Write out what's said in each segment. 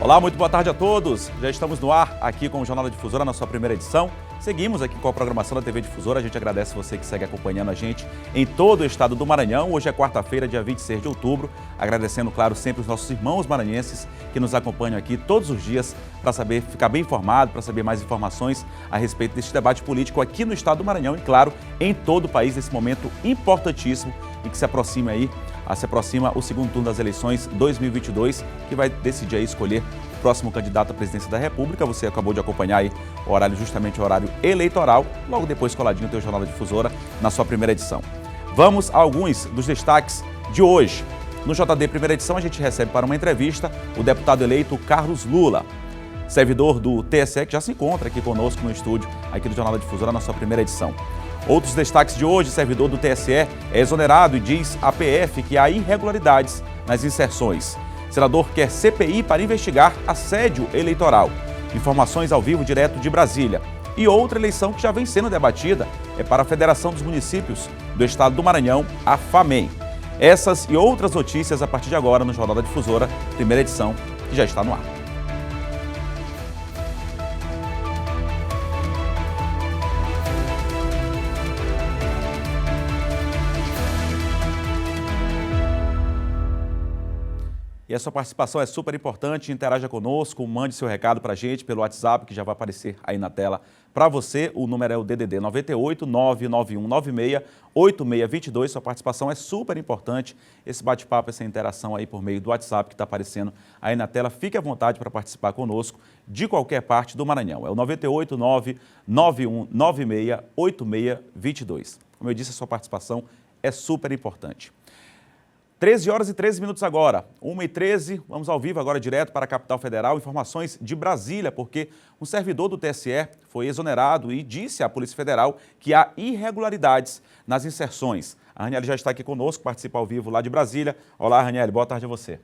Olá, muito boa tarde a todos. Já estamos no ar aqui com o Jornal da Difusora na sua primeira edição. Seguimos aqui com a programação da TV Difusora. A gente agradece você que segue acompanhando a gente em todo o estado do Maranhão. Hoje é quarta-feira, dia 26 de outubro. Agradecendo, claro, sempre os nossos irmãos maranhenses que nos acompanham aqui todos os dias para saber, ficar bem informado, para saber mais informações a respeito deste debate político aqui no estado do Maranhão e, claro, em todo o país, nesse momento importantíssimo e que se aproxima o segundo turno das eleições 2022, que vai decidir aí escolher o próximo candidato à presidência da República. Você acabou de acompanhar aí o horário, justamente o horário eleitoral, logo depois coladinho tem o Jornal da Difusora na sua primeira edição. Vamos a alguns dos destaques de hoje. No JD primeira edição a gente recebe para uma entrevista o deputado eleito Carlos Lula, servidor do TSE, que já se encontra aqui conosco no estúdio, aqui do Jornal da Difusora na sua primeira edição. Outros destaques de hoje: servidor do TSE é exonerado e diz à PF que há irregularidades nas inserções. Senador quer CPI para investigar assédio eleitoral. Informações ao vivo direto de Brasília. E outra eleição que já vem sendo debatida é para a Federação dos Municípios do Estado do Maranhão, a FAMEM. Essas e outras notícias a partir de agora no Jornal da Difusora, primeira edição, que já está no ar. E a sua participação é super importante, interaja conosco, mande seu recado para a gente pelo WhatsApp, que já vai aparecer aí na tela para você. O número é o DDD 98 991 96 8622. Sua participação é super importante, esse bate-papo, essa interação aí por meio do WhatsApp que está aparecendo aí na tela. Fique à vontade para participar conosco de qualquer parte do Maranhão. É o 98 991 96 8622. Como eu disse, a sua participação é super importante. 13 horas e 13 minutos agora, 1h13, vamos ao vivo agora direto para a capital federal, informações de Brasília, porque um servidor do TSE foi exonerado e disse à Polícia Federal que há irregularidades nas inserções. A Raniele já está aqui conosco, participa ao vivo lá de Brasília. Olá, Raniele, boa tarde a você.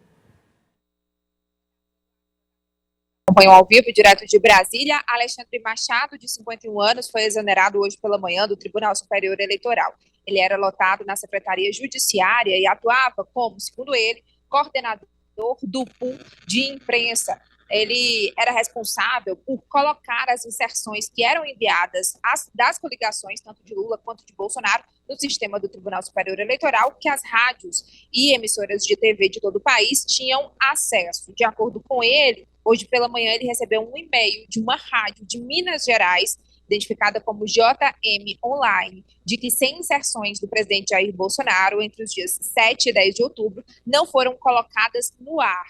Acompanham ao vivo, direto de Brasília. Alexandre Machado, de 51 anos, foi exonerado hoje pela manhã do Tribunal Superior Eleitoral. Ele era lotado na Secretaria Judiciária e atuava como, segundo ele, coordenador do pool de imprensa. Ele era responsável por colocar as inserções que eram enviadas das coligações, tanto de Lula quanto de Bolsonaro, no sistema do Tribunal Superior Eleitoral, que as rádios e emissoras de TV de todo o país tinham acesso. De acordo com ele, hoje pela manhã ele recebeu um e-mail de uma rádio de Minas Gerais, identificada como JM Online, de que 100 inserções do presidente Jair Bolsonaro entre os dias 7 e 10 de outubro não foram colocadas no ar.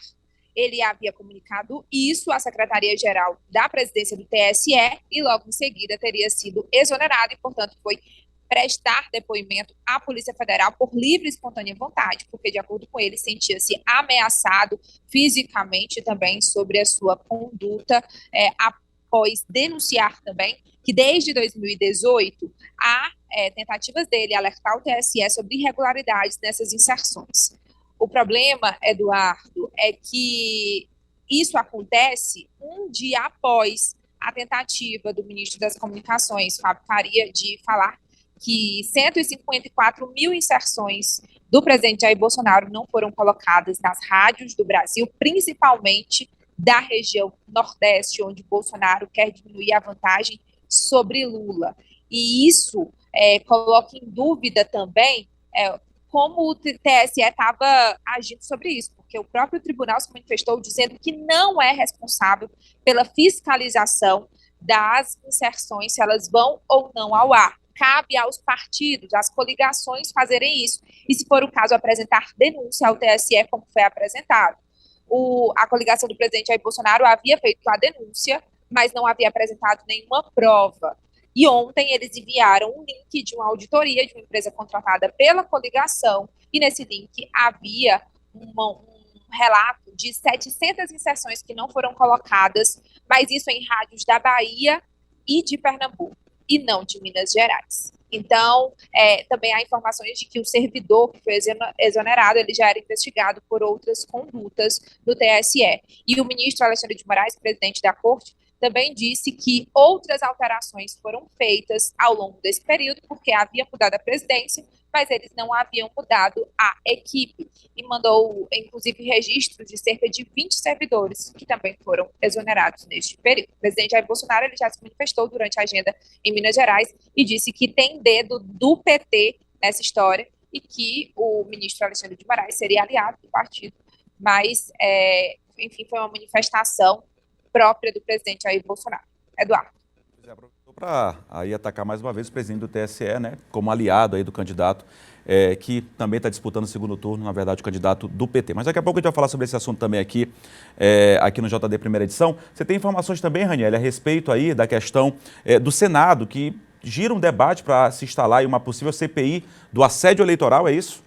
Ele havia comunicado isso à Secretaria-Geral da Presidência do TSE e logo em seguida teria sido exonerado e, portanto, foi prestar depoimento à Polícia Federal por livre e espontânea vontade, porque, de acordo com ele, sentia-se ameaçado fisicamente também sobre a sua conduta, após denunciar também que desde 2018 há tentativas dele alertar o TSE sobre irregularidades nessas inserções. O problema, Eduardo, é que isso acontece um dia após a tentativa do ministro das Comunicações, Fábio Faria, de falar que 154 mil inserções do presidente Jair Bolsonaro não foram colocadas nas rádios do Brasil, principalmente da região Nordeste, onde Bolsonaro quer diminuir a vantagem sobre Lula. E isso coloca em dúvida também como o TSE estava agindo sobre isso, porque o próprio tribunal se manifestou dizendo que não é responsável pela fiscalização das inserções, se elas vão ou não ao ar. Cabe aos partidos, às coligações fazerem isso. E, se for o caso, apresentar denúncia ao TSE, como foi apresentado. A coligação do presidente Jair Bolsonaro havia feito a denúncia, mas não havia apresentado nenhuma prova. E ontem eles enviaram um link de uma auditoria de uma empresa contratada pela coligação, e nesse link havia um relato de 700 inserções que não foram colocadas, mas isso em rádios da Bahia e de Pernambuco, e não de Minas Gerais. Então, também há informações de que o servidor que foi exonerado, ele já era investigado por outras condutas do TSE. E o ministro Alexandre de Moraes, presidente da Corte, também disse que outras alterações foram feitas ao longo desse período, porque havia mudado a presidência, mas eles não haviam mudado a equipe e mandou, inclusive, registros de cerca de 20 servidores que também foram exonerados neste período. O presidente Jair Bolsonaro ele já se manifestou durante a agenda em Minas Gerais e disse que tem dedo do PT nessa história e que o ministro Alexandre de Moraes seria aliado do partido, mas, enfim, foi uma manifestação própria do presidente Jair Bolsonaro. Eduardo. Aproveitou para aí atacar mais uma vez o presidente do TSE, né, como aliado aí do candidato que também está disputando o segundo turno, na verdade, o candidato do PT. Mas daqui a pouco a gente vai falar sobre esse assunto também aqui no JD Primeira Edição. Você tem informações também, Raniele, a respeito aí da questão do Senado, que gira um debate para se instalar em uma possível CPI do assédio eleitoral, é isso?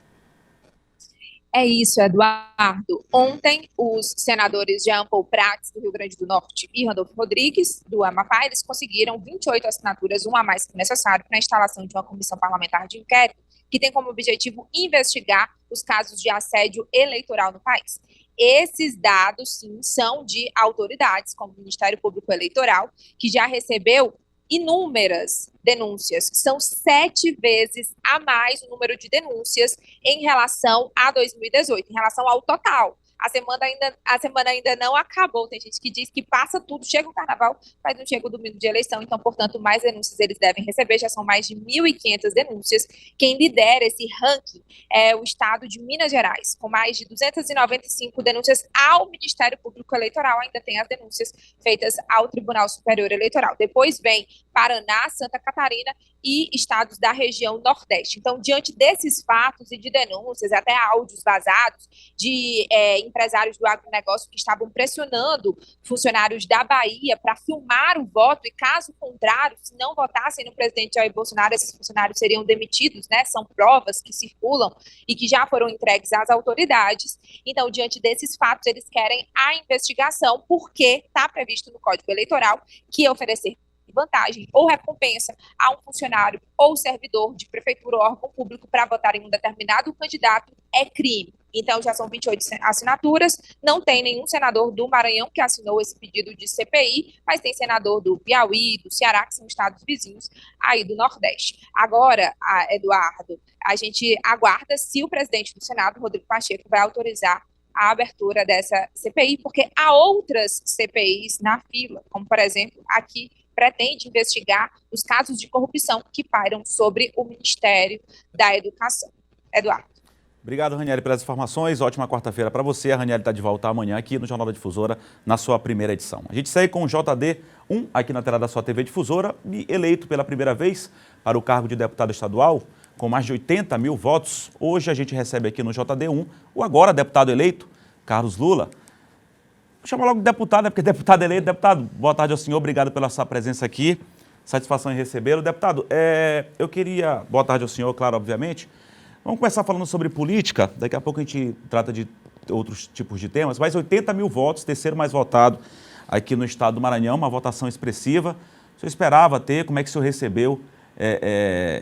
É isso, Eduardo. Ontem, os senadores Jean Paul Prats, do Rio Grande do Norte, e Randolfo Rodrigues, do Amapá, eles conseguiram 28 assinaturas, uma a mais que o necessário, para a instalação de uma comissão parlamentar de inquérito, que tem como objetivo investigar os casos de assédio eleitoral no país. Esses dados, sim, são de autoridades, como o Ministério Público Eleitoral, que já recebeu inúmeras denúncias. São 7 vezes a mais o número de denúncias em relação a 2018, em relação ao total. A semana ainda não acabou. Tem gente que diz que passa tudo, chega o carnaval, mas não chega o domingo de eleição. Então, portanto, mais denúncias eles devem receber. Já são mais de 1.500 denúncias. Quem lidera esse ranking é o estado de Minas Gerais, com mais de 295 denúncias ao Ministério Público Eleitoral. Ainda tem as denúncias feitas ao Tribunal Superior Eleitoral. Depois vem Paraná, Santa Catarina e estados da região Nordeste. Então, diante desses fatos e de denúncias, até áudios vazados de empresários do agronegócio que estavam pressionando funcionários da Bahia para filmar o voto e, caso contrário, se não votassem no presidente Jair Bolsonaro, esses funcionários seriam demitidos, né? São provas que circulam e que já foram entregues às autoridades. Então, diante desses fatos, eles querem a investigação, porque está previsto no Código Eleitoral que oferecer vantagem ou recompensa a um funcionário ou servidor de prefeitura ou órgão público para votar em um determinado candidato é crime. Então, já são 28 assinaturas, não tem nenhum senador do Maranhão que assinou esse pedido de CPI, mas tem senador do Piauí, do Ceará, que são estados vizinhos aí do Nordeste. Agora, Eduardo, a gente aguarda se o presidente do Senado, Rodrigo Pacheco, vai autorizar a abertura dessa CPI, porque há outras CPIs na fila, como, por exemplo, aqui pretende investigar os casos de corrupção que pairam sobre o Ministério da Educação. Eduardo. Obrigado, Raniele, pelas informações. Ótima quarta-feira para você. A Raniele está de volta amanhã aqui no Jornal da Difusora, na sua primeira edição. A gente segue com o JD1 aqui na tela da sua TV Difusora e eleito pela primeira vez para o cargo de deputado estadual, com mais de 80 mil votos. Hoje a gente recebe aqui no JD1 o agora deputado eleito, Carlos Lula. Chama logo de deputado, né? Porque deputado eleito. Deputado, boa tarde ao senhor, obrigado pela sua presença aqui. Satisfação em recebê-lo. Deputado, eu queria... Boa tarde ao senhor, claro, obviamente. Vamos começar falando sobre política. Daqui a pouco a gente trata de outros tipos de temas. Mais 80 mil votos, terceiro mais votado aqui no estado do Maranhão, uma votação expressiva. O senhor esperava ter? Como é que o senhor recebeu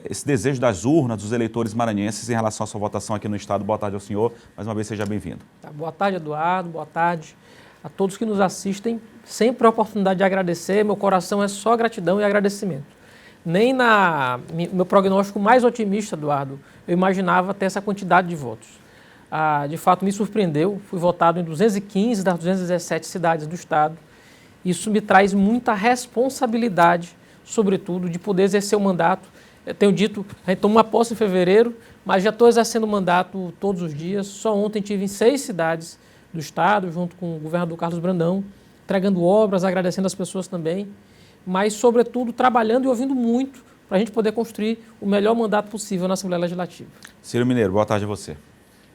esse desejo das urnas, dos eleitores maranhenses em relação à sua votação aqui no estado? Boa tarde ao senhor. Mais uma vez, seja bem-vindo. Tá, boa tarde, Eduardo. Boa tarde a todos que nos assistem. Sempre a oportunidade de agradecer. Meu coração é só gratidão e agradecimento. Nem meu prognóstico mais otimista, Eduardo, eu imaginava ter essa quantidade de votos. De fato, me surpreendeu. Fui votado em 215 das 217 cidades do estado. Isso me traz muita responsabilidade, sobretudo, de poder exercer o mandato. Eu tenho dito, a gente tomou uma posse em fevereiro, mas já estou exercendo o mandato todos os dias. Só ontem estive em 6 cidades do estado, junto com o governador Carlos Brandão, entregando obras, agradecendo as pessoas também, mas, sobretudo, trabalhando e ouvindo muito para a gente poder construir o melhor mandato possível na Assembleia Legislativa. Ciro Mineiro, boa tarde a você.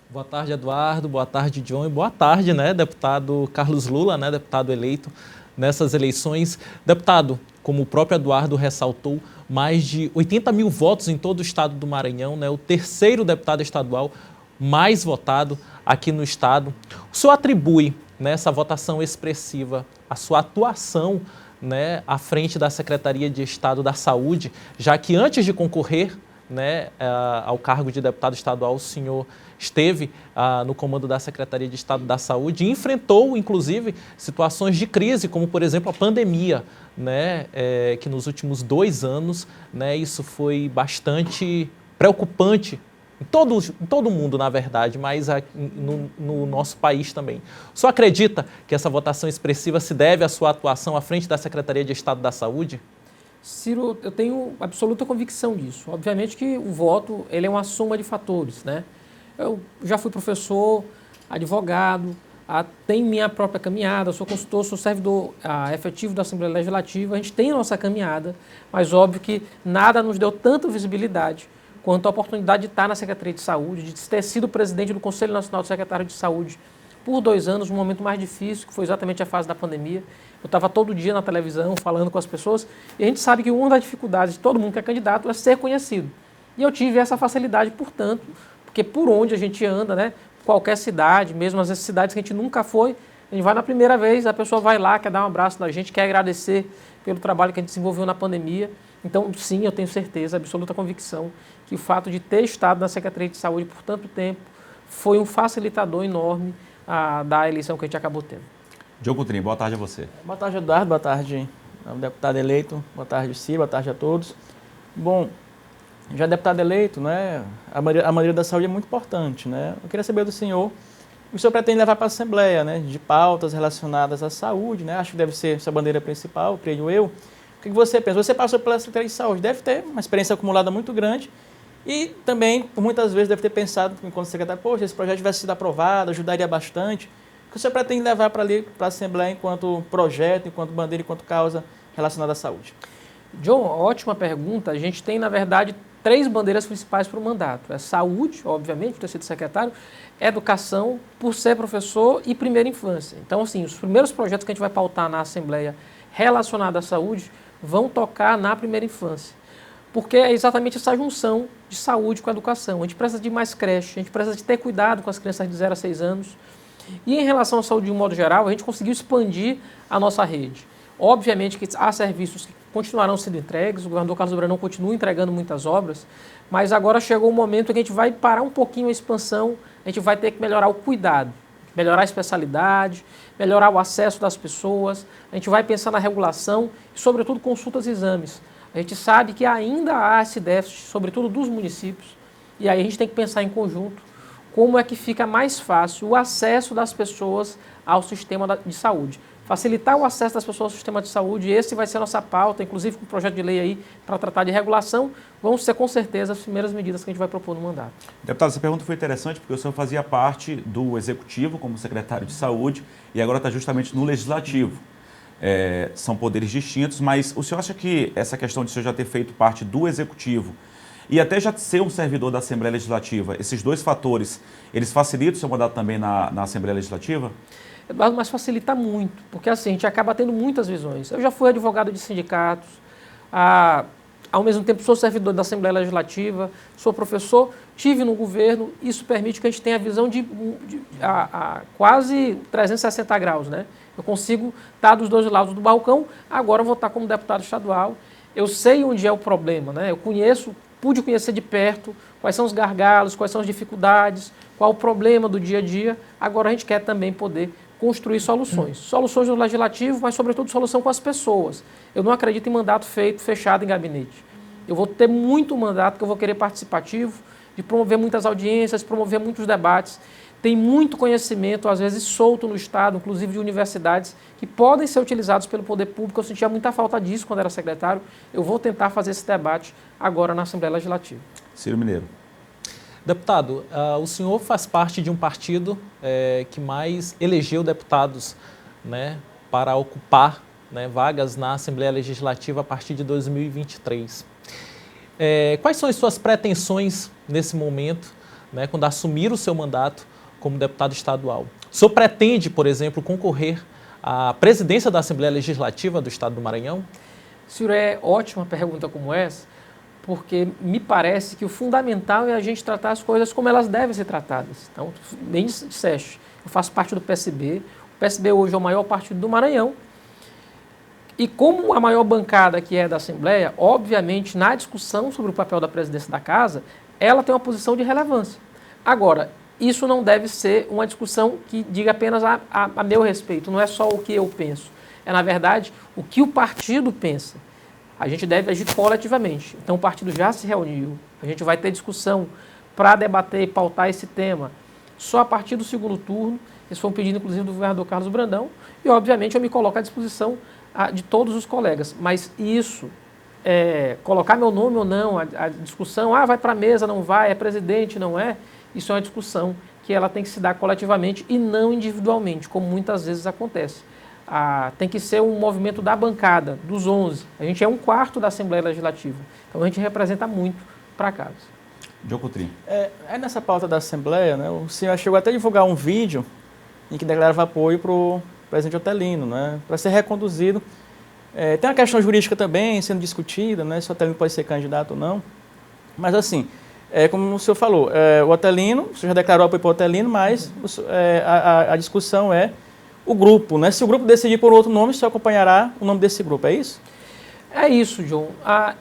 Boa tarde, Eduardo. Boa tarde, John. E boa tarde, deputado Carlos Lula, deputado eleito nessas eleições. Deputado, como o próprio Eduardo ressaltou, mais de 80 mil votos em todo o estado do Maranhão, o terceiro deputado estadual mais votado aqui no estado. O senhor atribui essa votação expressiva a sua atuação à frente da Secretaria de Estado da Saúde, já que antes de concorrer ao cargo de deputado estadual, o senhor esteve no comando da Secretaria de Estado da Saúde e enfrentou, inclusive, situações de crise, como, por exemplo, a pandemia, que nos últimos 2 anos isso foi bastante preocupante em todo o mundo, na verdade, mas no nosso país também. O senhor acredita que essa votação expressiva se deve à sua atuação à frente da Secretaria de Estado da Saúde? Ciro, eu tenho absoluta convicção disso. Obviamente que o voto ele é uma soma de fatores, né? Eu já fui professor, advogado, tenho minha própria caminhada, sou consultor, sou servidor efetivo da Assembleia Legislativa, a gente tem a nossa caminhada, mas óbvio que nada nos deu tanta visibilidade quanto a oportunidade de estar na Secretaria de Saúde, de ter sido presidente do Conselho Nacional de Secretários de Saúde por 2 anos, um momento mais difícil, que foi exatamente a fase da pandemia. Eu estava todo dia na televisão, falando com as pessoas, e a gente sabe que uma das dificuldades de todo mundo que é candidato é ser conhecido. E eu tive essa facilidade, portanto, porque por onde a gente anda, né, qualquer cidade, mesmo as cidades que a gente nunca foi, a gente vai na primeira vez, a pessoa vai lá, quer dar um abraço na gente, quer agradecer pelo trabalho que a gente desenvolveu na pandemia. Então, sim, eu tenho certeza, absoluta convicção, que o fato de ter estado na Secretaria de Saúde por tanto tempo foi um facilitador enorme da eleição que a gente acabou tendo. Diogo Coutrinho, boa tarde a você. Boa tarde, Eduardo. Boa tarde ao deputado eleito. Boa tarde, Ciro. Boa tarde a todos. Bom, já deputado eleito, né, a maneira da saúde é muito importante, né? Eu queria saber do senhor o que o senhor pretende levar para a Assembleia, né, de pautas relacionadas à saúde, né? Acho que deve ser sua bandeira principal, creio eu. O que você pensa? Você passou pela Secretaria de Saúde, deve ter uma experiência acumulada muito grande e também, por muitas vezes, deve ter pensado, enquanto secretário, poxa, esse projeto tivesse sido aprovado, ajudaria bastante. O que o senhor pretende levar para a Assembleia enquanto projeto, enquanto bandeira, enquanto causa relacionada à saúde? John, ótima pergunta. A gente tem, na verdade, 3 bandeiras principais para o mandato. É saúde, obviamente, por ter sido secretário, educação, por ser professor e primeira infância. Então, assim, os primeiros projetos que a gente vai pautar na Assembleia relacionados à saúde vão tocar na primeira infância. Porque é exatamente essa junção de saúde com a educação. A gente precisa de mais creche, a gente precisa de ter cuidado com as crianças de 0 a 6 anos. E em relação à saúde de um modo geral, a gente conseguiu expandir a nossa rede. Obviamente que há serviços que continuarão sendo entregues, o governador Carlos Brandão continua entregando muitas obras, mas agora chegou o momento em que a gente vai parar um pouquinho a expansão, a gente vai ter que melhorar o cuidado, melhorar a especialidade, melhorar o acesso das pessoas, a gente vai pensar na regulação e, sobretudo, consultas e exames. A gente sabe que ainda há esse déficit, sobretudo dos municípios, e aí a gente tem que pensar em conjunto como é que fica mais fácil o acesso das pessoas ao sistema de saúde. Facilitar o acesso das pessoas ao sistema de saúde, esse vai ser a nossa pauta, inclusive com o projeto de lei aí para tratar de regulação, vão ser com certeza as primeiras medidas que a gente vai propor no mandato. Deputado, essa pergunta foi interessante porque o senhor fazia parte do Executivo como secretário de Saúde e agora está justamente no Legislativo. São poderes distintos, mas o senhor acha que essa questão de o senhor já ter feito parte do Executivo e até já ser um servidor da Assembleia Legislativa, esses 2 fatores, eles facilitam o seu mandato também na Assembleia Legislativa? Eduardo, mas facilita muito, porque assim, a gente acaba tendo muitas visões. Eu já fui advogado de sindicatos, ao mesmo tempo sou servidor da Assembleia Legislativa, sou professor, tive no governo, isso permite que a gente tenha a visão de quase 360 graus, né? Eu consigo estar dos 2 lados do balcão, agora eu vou estar como deputado estadual, eu sei onde é o problema, né? Eu pude conhecer de perto quais são os gargalos, quais são as dificuldades, qual o problema do dia a dia, agora a gente quer também poder construir soluções. Soluções no legislativo, mas sobretudo solução com as pessoas. Eu não acredito em mandato fechado em gabinete. Eu vou ter muito mandato que eu vou querer participativo, de promover muitas audiências, promover muitos debates. Tem muito conhecimento, às vezes solto no Estado, inclusive de universidades, que podem ser utilizados pelo poder público. Eu sentia muita falta disso quando era secretário. Eu vou tentar fazer esse debate agora na Assembleia Legislativa. Ciro Mineiro. Deputado, o senhor faz parte de um partido que mais elegeu deputados, né, para ocupar, né, vagas na Assembleia Legislativa a partir de 2023. Quais são as suas pretensões nesse momento, né, quando assumir o seu mandato como deputado estadual? O senhor pretende, por exemplo, concorrer à presidência da Assembleia Legislativa do Estado do Maranhão? Ciro, é ótima pergunta como essa, porque me parece que o fundamental é a gente tratar as coisas como elas devem ser tratadas. Então, bem disseste, eu faço parte do PSB, o PSB hoje é o maior partido do Maranhão, e como a maior bancada que é da Assembleia, obviamente, na discussão sobre o papel da presidência da Casa, ela tem uma posição de relevância. Agora, isso não deve ser uma discussão que diga apenas a meu respeito, não é só o que eu penso, é, na verdade, o que o partido pensa. A gente deve agir coletivamente. Então, o partido já se reuniu, a gente vai ter discussão para debater e pautar esse tema só a partir do segundo turno. Esse foi um pedido, inclusive, do governador Carlos Brandão. E, obviamente, eu me coloco à disposição de todos os colegas. Mas isso, colocar meu nome ou não, a discussão, vai para a mesa, não vai, é presidente, não é, isso é uma discussão que ela tem que se dar coletivamente e não individualmente, como muitas vezes acontece. Tem que ser um movimento da bancada, dos 11. A gente é 1/4 da Assembleia Legislativa. Então, a gente representa muito para casa. Diogo Coutrinho. Nessa pauta da Assembleia, né, o senhor chegou até a divulgar um vídeo em que declarava apoio para o presidente Otelino, né, para ser reconduzido. Tem uma questão jurídica também sendo discutida, né, se o Otelino pode ser candidato ou não. Mas, assim, como o senhor falou, o Otelino, o senhor já declarou apoio para o Otelino, mas a discussão é o grupo, né? Se o grupo decidir por outro nome, o senhor acompanhará o nome desse grupo, é isso? É isso, João.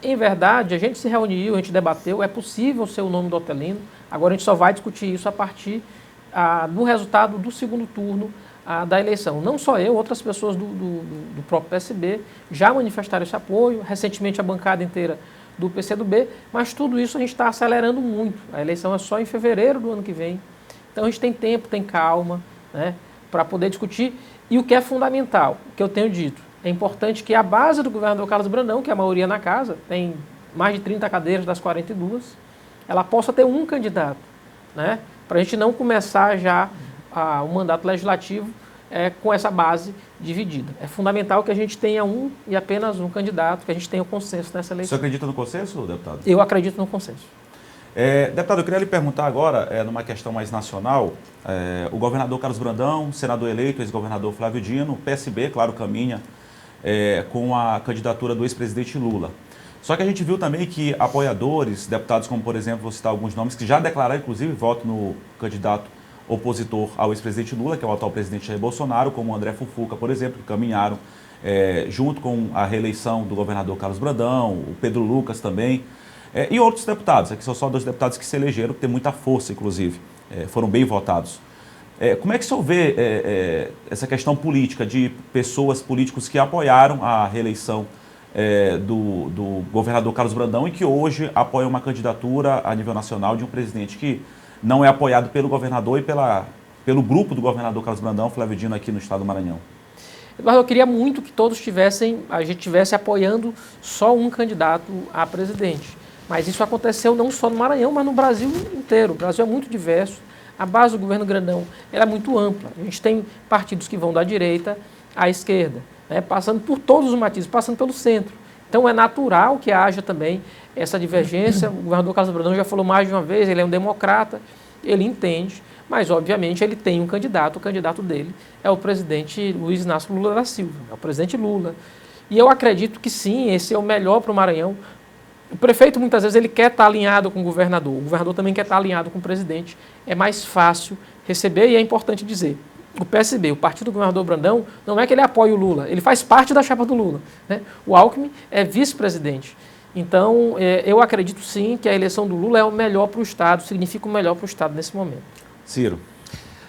Em verdade, a gente se reuniu, a gente debateu, é possível ser o nome do Otelino, agora a gente só vai discutir isso a partir do resultado do segundo turno da eleição. Não só eu, outras pessoas do próprio PSB já manifestaram esse apoio, recentemente a bancada inteira do PCdoB, mas tudo isso a gente está acelerando muito. A eleição é só em fevereiro do ano que vem, então a gente tem tempo, tem calma, né, para poder discutir. E o que é fundamental, o que eu tenho dito, é importante que a base do governador Carlos Brandão, que é a maioria na casa, tem mais de 30 cadeiras das 42, ela possa ter um candidato, né, para a gente não começar já o mandato legislativo com essa base dividida. É fundamental que a gente tenha um e apenas um candidato, que a gente tenha o consenso nessa eleição. Você acredita no consenso, deputado? Eu acredito no consenso. Deputado, eu queria lhe perguntar agora, numa questão mais nacional, o governador Carlos Brandão, senador eleito, ex-governador Flávio Dino, o PSB, claro, caminha com a candidatura do ex-presidente Lula. Só que a gente viu também que apoiadores, deputados como, por exemplo, vou citar alguns nomes, que já declararam, inclusive, voto no candidato opositor ao ex-presidente Lula, que é o atual presidente Jair Bolsonaro, como o André Fufuca, por exemplo, que caminharam junto com a reeleição do governador Carlos Brandão, o Pedro Lucas também, e outros deputados, aqui são só 2 deputados que se elegeram, que têm muita força, inclusive, foram bem votados. Como é que o senhor vê essa questão política de pessoas, políticos que apoiaram a reeleição do governador Carlos Brandão e que hoje apoiam uma candidatura a nível nacional de um presidente que não é apoiado pelo governador e pelo grupo do governador Carlos Brandão, Flávio Dino, aqui no estado do Maranhão? Eduardo, eu queria muito que todos a gente estivesse apoiando só um candidato a presidente. Mas isso aconteceu não só no Maranhão, mas no Brasil inteiro. O Brasil é muito diverso. A base do governo Grandão ela é muito ampla. A gente tem partidos que vão da direita à esquerda, né, passando por todos os matizes, passando pelo centro. Então é natural que haja também essa divergência. O governador Carlos Brandão já falou mais de uma vez, ele é um democrata, ele entende, mas obviamente ele tem um candidato, o candidato dele é o presidente Luiz Inácio Lula da Silva, é o presidente Lula. E eu acredito que sim, esse é o melhor para o Maranhão. O prefeito muitas vezes ele quer estar alinhado com o governador também quer estar alinhado com o presidente. É mais fácil receber e é importante dizer. O PSB, o partido do governador Brandão, não é que ele apoie o Lula, ele faz parte da chapa do Lula, né? O Alckmin é vice-presidente. Então, eu acredito sim que a eleição do Lula é o melhor para o Estado, significa o melhor para o Estado nesse momento. Ciro.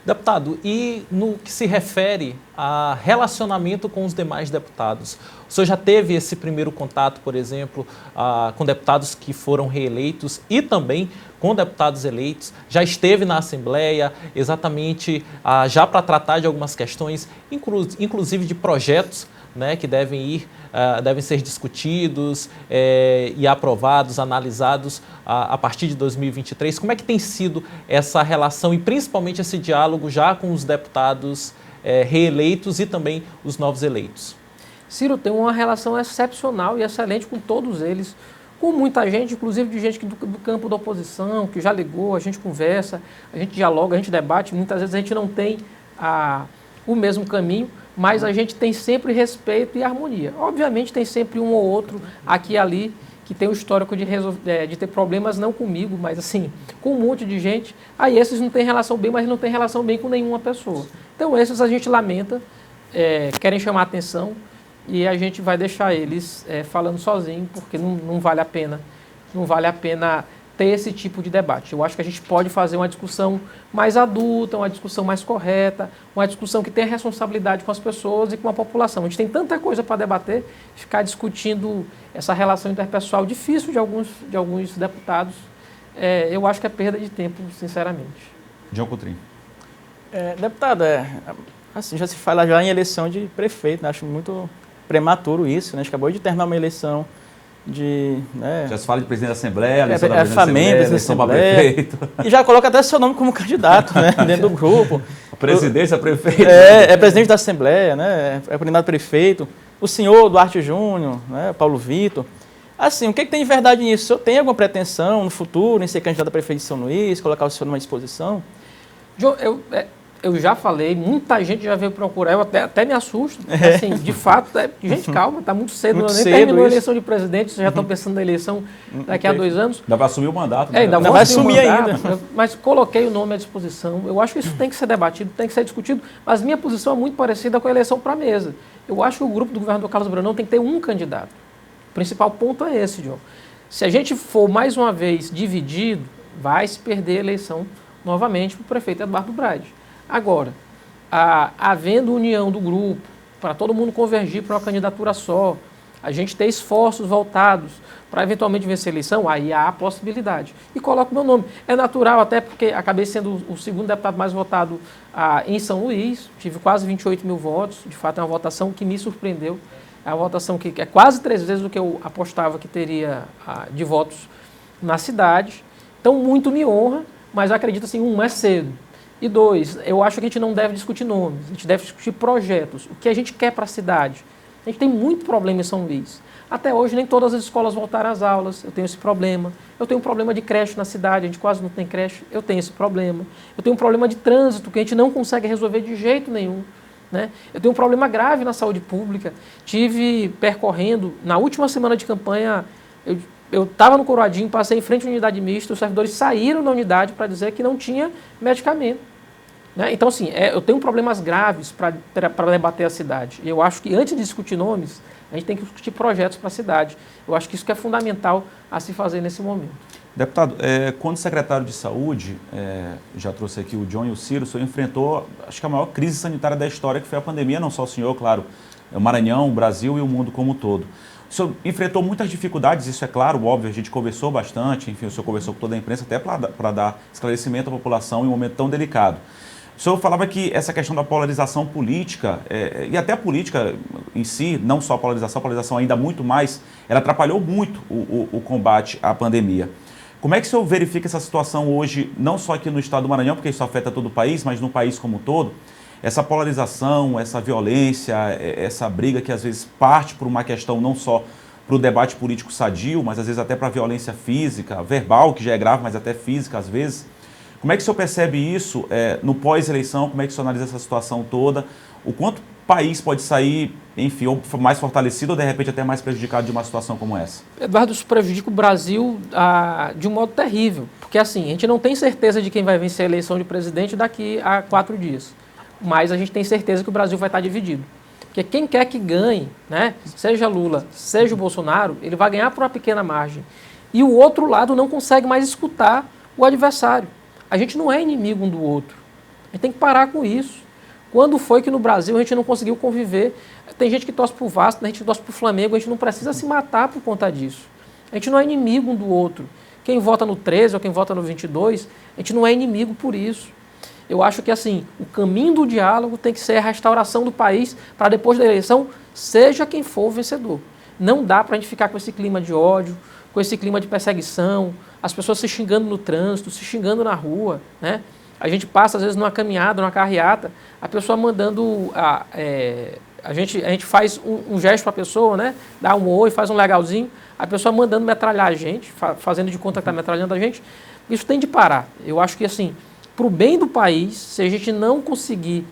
Deputado, e no que se refere a relacionamento com os demais deputados, o senhor já teve esse primeiro contato, por exemplo, com deputados que foram reeleitos e também com deputados eleitos? Já esteve na Assembleia exatamente já para tratar de algumas questões, inclusive de projetos, né, que devem ser discutidos e aprovados, analisados a partir de 2023. Como é que tem sido essa relação e principalmente esse diálogo já com os deputados reeleitos e também os novos eleitos? Ciro tem uma relação excepcional e excelente com todos eles, com muita gente, inclusive de gente do campo da oposição, que já ligou, a gente conversa, a gente dialoga, a gente debate, muitas vezes a gente não tem o mesmo caminho, mas a gente tem sempre respeito e harmonia. Obviamente tem sempre um ou outro aqui e ali que tem o histórico de ter problemas, não comigo, mas assim, com um monte de gente. Aí esses não têm relação bem, mas não têm relação bem com nenhuma pessoa. Então esses a gente lamenta, querem chamar atenção e a gente vai deixar eles falando sozinho, porque não vale a pena. Não vale a pena ter esse tipo de debate. Eu acho que a gente pode fazer uma discussão mais adulta, uma discussão mais correta, uma discussão que tenha responsabilidade com as pessoas e com a população. A gente tem tanta coisa para debater, ficar discutindo essa relação interpessoal difícil de alguns deputados eu acho que é perda de tempo, sinceramente. João Coutrinho. Deputado, assim, já se fala já em eleição de prefeito, né? Acho muito prematuro isso, né? A gente acabou de terminar uma eleição né? Já se fala de presidente da Assembleia, eleição da presidente da FAMEM, Assembleia, eleição para prefeito. E já coloca até seu nome como candidato, né? Dentro do grupo. A presidência, prefeito. É presidente da Assembleia, né? É candidato a prefeito. O senhor Duarte Júnior, né? Paulo Vitor. Assim, o que tem de verdade nisso? O senhor tem alguma pretensão no futuro em ser candidato a prefeito de São Luís, colocar o senhor numa disposição? João, eu já falei, muita gente já veio procurar, eu até me assusto. Assim, de fato, gente, calma, está muito cedo, Muito nem cedo terminou a isso. eleição de presidente, vocês já estão pensando na eleição daqui a 2 anos. Ainda vai assumir o mandato. Né? Ainda vai assumir ainda. Mas coloquei o nome à disposição. Eu acho que isso tem que ser debatido, tem que ser discutido, mas minha posição é muito parecida com a eleição para a mesa. Eu acho que o grupo do governador Carlos Brandão tem que ter um candidato. O principal ponto é esse, João. Se a gente for mais uma vez dividido, vai se perder a eleição novamente para o prefeito Eduardo Brade. Agora, havendo união do grupo, para todo mundo convergir para uma candidatura só, a gente ter esforços voltados para eventualmente vencer a eleição, aí há a possibilidade. E coloco meu nome. É natural, até porque acabei sendo o segundo deputado mais votado em São Luís, tive quase 28 mil votos, de fato é uma votação que me surpreendeu, é uma votação que é quase 3 vezes do que eu apostava que teria de votos na cidade. Então, muito me honra, mas eu acredito assim, é cedo. E 2, eu acho que a gente não deve discutir nomes, a gente deve discutir projetos, o que a gente quer para a cidade. A gente tem muito problema em São Luís. Até hoje, nem todas as escolas voltaram às aulas, eu tenho esse problema. Eu tenho um problema de creche na cidade, a gente quase não tem creche, eu tenho esse problema. Eu tenho um problema de trânsito, que a gente não consegue resolver de jeito nenhum. Né? Eu tenho um problema grave na saúde pública. Tive percorrendo, na última semana de campanha, eu estava no Coroadinho, passei em frente à unidade mista, os servidores saíram da unidade para dizer que não tinha medicamento. Né? Então, assim, eu tenho problemas graves para debater a cidade. E eu acho que, antes de discutir nomes, a gente tem que discutir projetos para a cidade. Eu acho que isso que é fundamental a se fazer nesse momento. Deputado, quando secretário de Saúde, já trouxe aqui o John e o Ciro, o senhor enfrentou, acho que a maior crise sanitária da história, que foi a pandemia, não só o senhor, claro, o Maranhão, o Brasil e o mundo como um todo. O senhor enfrentou muitas dificuldades, isso é claro, óbvio, a gente conversou bastante, enfim, o senhor conversou com toda a imprensa, até para dar esclarecimento à população em um momento tão delicado. O senhor falava que essa questão da polarização política, e até a política em si, não só a polarização ainda muito mais, ela atrapalhou muito o combate à pandemia. Como é que o senhor verifica essa situação hoje, não só aqui no estado do Maranhão, porque isso afeta todo o país, mas no país como um todo? Essa polarização, essa violência, essa briga que às vezes parte por uma questão não só para o debate político sadio, mas às vezes até para a violência física, verbal, que já é grave, mas até física às vezes. Como é que o senhor percebe isso no pós-eleição? Como é que o senhor analisa essa situação toda? O quanto o país pode sair, enfim, ou mais fortalecido ou de repente até mais prejudicado de uma situação como essa? Eduardo, isso prejudica o Brasil de um modo terrível. Porque assim, a gente não tem certeza de quem vai vencer a eleição de presidente daqui a 4 dias. Mas a gente tem certeza que o Brasil vai estar dividido. Porque quem quer que ganhe, né, seja Lula, seja o Bolsonaro, ele vai ganhar por uma pequena margem. E o outro lado não consegue mais escutar o adversário. A gente não é inimigo um do outro. A gente tem que parar com isso. Quando foi que no Brasil a gente não conseguiu conviver? Tem gente que torce pro Vasco, tem gente que torce pro Flamengo, a gente não precisa se matar por conta disso. A gente não é inimigo um do outro. Quem vota no 13 ou quem vota no 22, a gente não é inimigo por isso. Eu acho que assim, o caminho do diálogo tem que ser a restauração do país para depois da eleição, seja quem for o vencedor. Não dá para a gente ficar com esse clima de ódio, com esse clima de perseguição, as pessoas se xingando no trânsito, se xingando na rua, né? A gente passa, às vezes, numa caminhada, numa carreata, a pessoa mandando... A gente faz um gesto para a pessoa, né? Dá um oi, faz um legalzinho, a pessoa mandando metralhar a gente, fazendo de conta que está metralhando a gente. Isso tem de parar. Eu acho que, assim, para o bem do país, se a gente não conseguir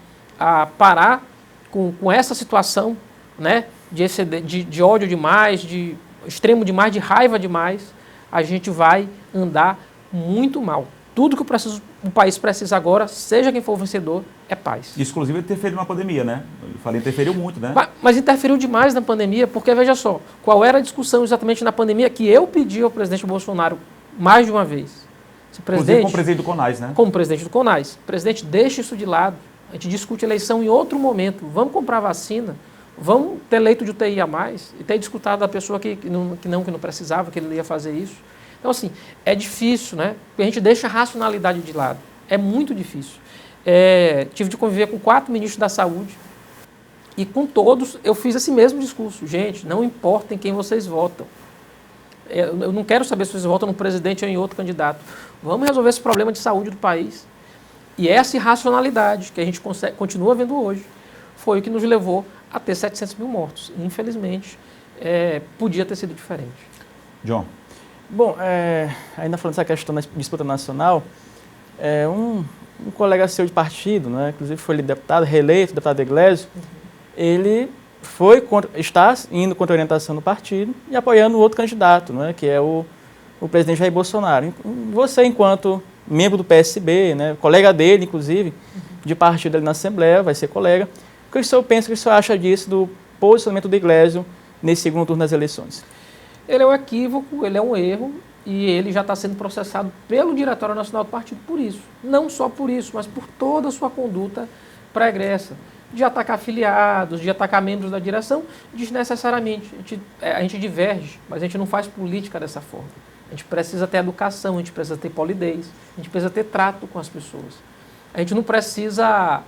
parar com essa situação, né? De ódio demais, de extremo demais, de raiva demais, a gente vai andar muito mal. Tudo que o país precisa agora, seja quem for o vencedor, é paz. Isso, inclusive, interferiu na pandemia, né? Eu falei, interferiu muito, né? Mas interferiu demais na pandemia, porque, veja só, qual era a discussão exatamente na pandemia que eu pedi ao presidente Bolsonaro mais de uma vez? Inclusive como presidente do CONAS, né? Como presidente do CONAS. Presidente, deixe isso de lado. A gente discute eleição em outro momento. Vamos comprar vacina, vamos ter leito de UTI a mais e ter discutido da pessoa que não precisava, que ele ia fazer isso. Então, assim, é difícil, né? Porque a gente deixa a racionalidade de lado. É muito difícil. Tive de conviver com 4 ministros da saúde e com todos eu fiz esse mesmo discurso. Gente, não importa em quem vocês votam. Eu não quero saber se vocês votam no presidente ou em outro candidato. Vamos resolver esse problema de saúde do país. E essa irracionalidade que a gente continua vendo hoje foi o que nos levou a ter 700 mil mortos. Infelizmente, podia ter sido diferente. John. Bom, ainda falando dessa questão da disputa nacional, um colega seu de partido, né, inclusive foi deputado, reeleito, deputado Eglésio, ele está indo contra a orientação do partido e apoiando o outro candidato, né, que é o presidente Jair Bolsonaro. Você, enquanto membro do PSB, né, colega dele, inclusive, de partido ali na Assembleia, vai ser colega, o que o senhor pensa, o que o senhor acha disso, do posicionamento do Eglésio nesse segundo turno das eleições? Ele é um equívoco, ele é um erro e ele já está sendo processado pelo Diretório Nacional do Partido por isso. Não só por isso, mas por toda a sua conduta pregressa. De atacar afiliados, de atacar membros da direção, desnecessariamente. A gente diverge, mas a gente não faz política dessa forma. A gente precisa ter educação, a gente precisa ter polidez, a gente precisa ter trato com as pessoas. A gente não precisa,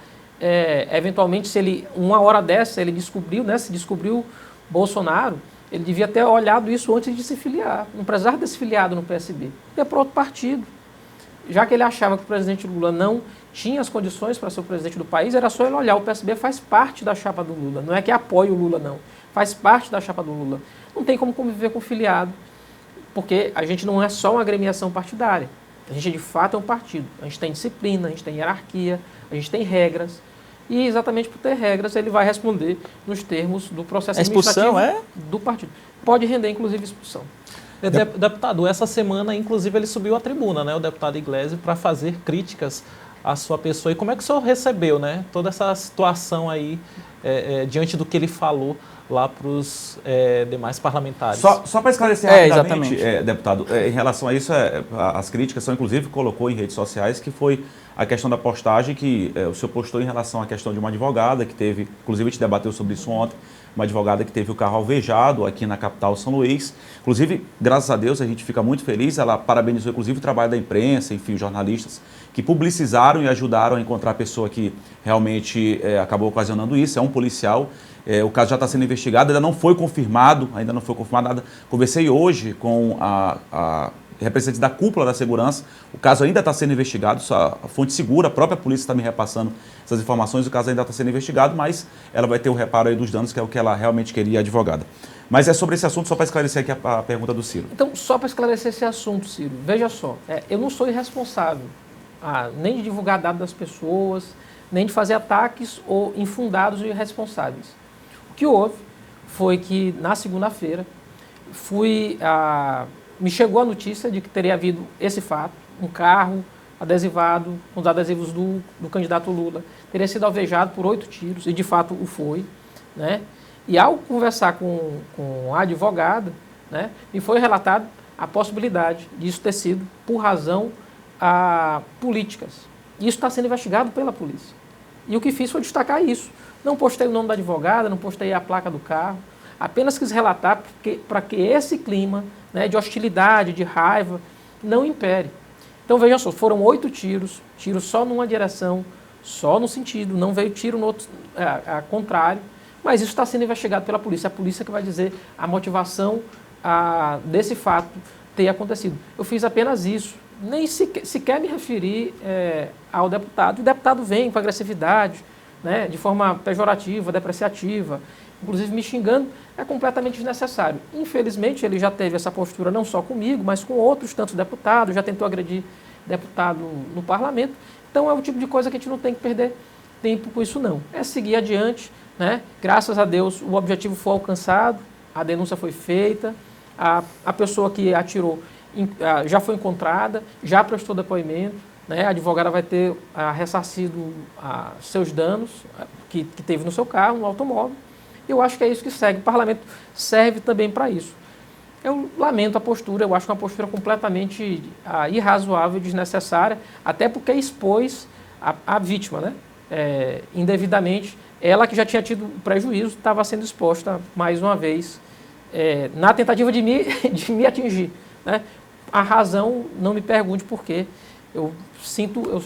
eventualmente, se ele, uma hora dessa, ele descobriu, né, se descobriu Bolsonaro, ele devia ter olhado isso antes de se filiar. Não precisava ter se filiado no PSB. Ia para outro partido. Já que ele achava que o presidente Lula não tinha as condições para ser o presidente do país, era só ele olhar. O PSB faz parte da chapa do Lula. Não é que apoia o Lula, não. Faz parte da chapa do Lula. Não tem como conviver com filiado, porque a gente não é só uma agremiação partidária. A gente, de fato, é um partido. A gente tem disciplina, a gente tem hierarquia, a gente tem regras. E exatamente por ter regras, ele vai responder nos termos do processo administrativo do partido. Pode render, inclusive, expulsão. Deputado, essa semana, inclusive, ele subiu à tribuna, né, o deputado Iglesias, para fazer críticas à sua pessoa. E como é que o senhor recebeu, né, toda essa situação aí, diante do que ele falou lá para os demais parlamentares? Só para esclarecer rapidamente, deputado, em relação a isso, as críticas são, inclusive, colocou em redes sociais, que foi a questão da postagem que o senhor postou em relação à questão de uma advogada que teve, inclusive a gente debateu sobre isso ontem, uma advogada que teve o carro alvejado aqui na capital São Luís. Inclusive, graças a Deus, a gente fica muito feliz, ela parabenizou inclusive o trabalho da imprensa, enfim, os jornalistas que publicizaram e ajudaram a encontrar a pessoa que realmente acabou ocasionando isso, é um policial. O caso já está sendo investigado, ainda não foi confirmado nada. Conversei hoje com a representantes da cúpula da segurança, o caso ainda está sendo investigado, a fonte segura, a própria polícia está me repassando essas informações, o caso ainda está sendo investigado, mas ela vai ter o reparo aí dos danos, que é o que ela realmente queria, a advogada. Mas é sobre esse assunto, só para esclarecer aqui a pergunta do Ciro. Então, só para esclarecer esse assunto, Ciro, veja só, eu não sou irresponsável, nem de divulgar dados das pessoas, nem de fazer ataques ou infundados ou irresponsáveis. O que houve foi que, na segunda-feira, me chegou a notícia de que teria havido esse fato, um carro adesivado, com os adesivos do candidato Lula, teria sido alvejado por 8 tiros, e de fato o foi, né? E ao conversar com a advogada, né, me foi relatado a possibilidade disso ter sido por razão políticas. E isso está sendo investigado pela polícia. E o que fiz foi destacar isso. Não postei o nome da advogada, não postei a placa do carro, apenas quis relatar para que esse clima, né, de hostilidade, de raiva, não impere. Então, vejam só, foram 8 tiros só numa direção, só no sentido, não veio tiro no outro, contrário, mas isso está sendo investigado pela polícia. A polícia que vai dizer a motivação desse fato ter acontecido. Eu fiz apenas isso, nem sequer me referi ao deputado. O deputado vem com agressividade, né, de forma pejorativa, depreciativa, inclusive me xingando, é completamente desnecessário. Infelizmente, ele já teve essa postura não só comigo, mas com outros tantos deputados, já tentou agredir deputado no parlamento. Então, é o tipo de coisa que a gente não tem que perder tempo com isso, não. É seguir adiante, né? Graças a Deus, o objetivo foi alcançado, a denúncia foi feita, a pessoa que atirou já foi encontrada, já prestou depoimento, né? A advogada vai ter ressarcido seus danos que teve no seu carro, no automóvel. Eu acho que é isso que segue. O parlamento serve também para isso. Eu lamento a postura, eu acho uma postura completamente irrazoável e desnecessária, até porque expôs a vítima, né? Indevidamente. Ela que já tinha tido prejuízo, estava sendo exposta mais uma vez na tentativa de me atingir, né? A razão, não me pergunte por quê. Eu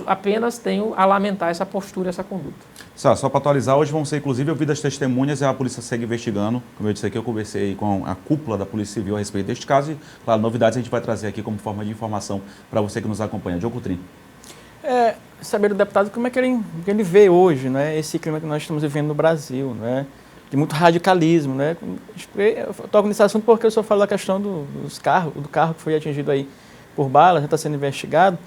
apenas tenho a lamentar essa postura, essa conduta. Só para atualizar, hoje vão ser inclusive ouvidas testemunhas e a polícia segue investigando. Como eu disse aqui, eu conversei com a cúpula da Polícia Civil a respeito deste caso e, claro, novidades a gente vai trazer aqui como forma de informação para você que nos acompanha. Diogo Coutrin. Saber do deputado como é que ele vê hoje, né, esse clima que nós estamos vivendo no Brasil, né, de muito radicalismo, né. Eu toco nesse assunto porque eu só falo da questão do carro que foi atingido aí por bala, já está sendo investigado.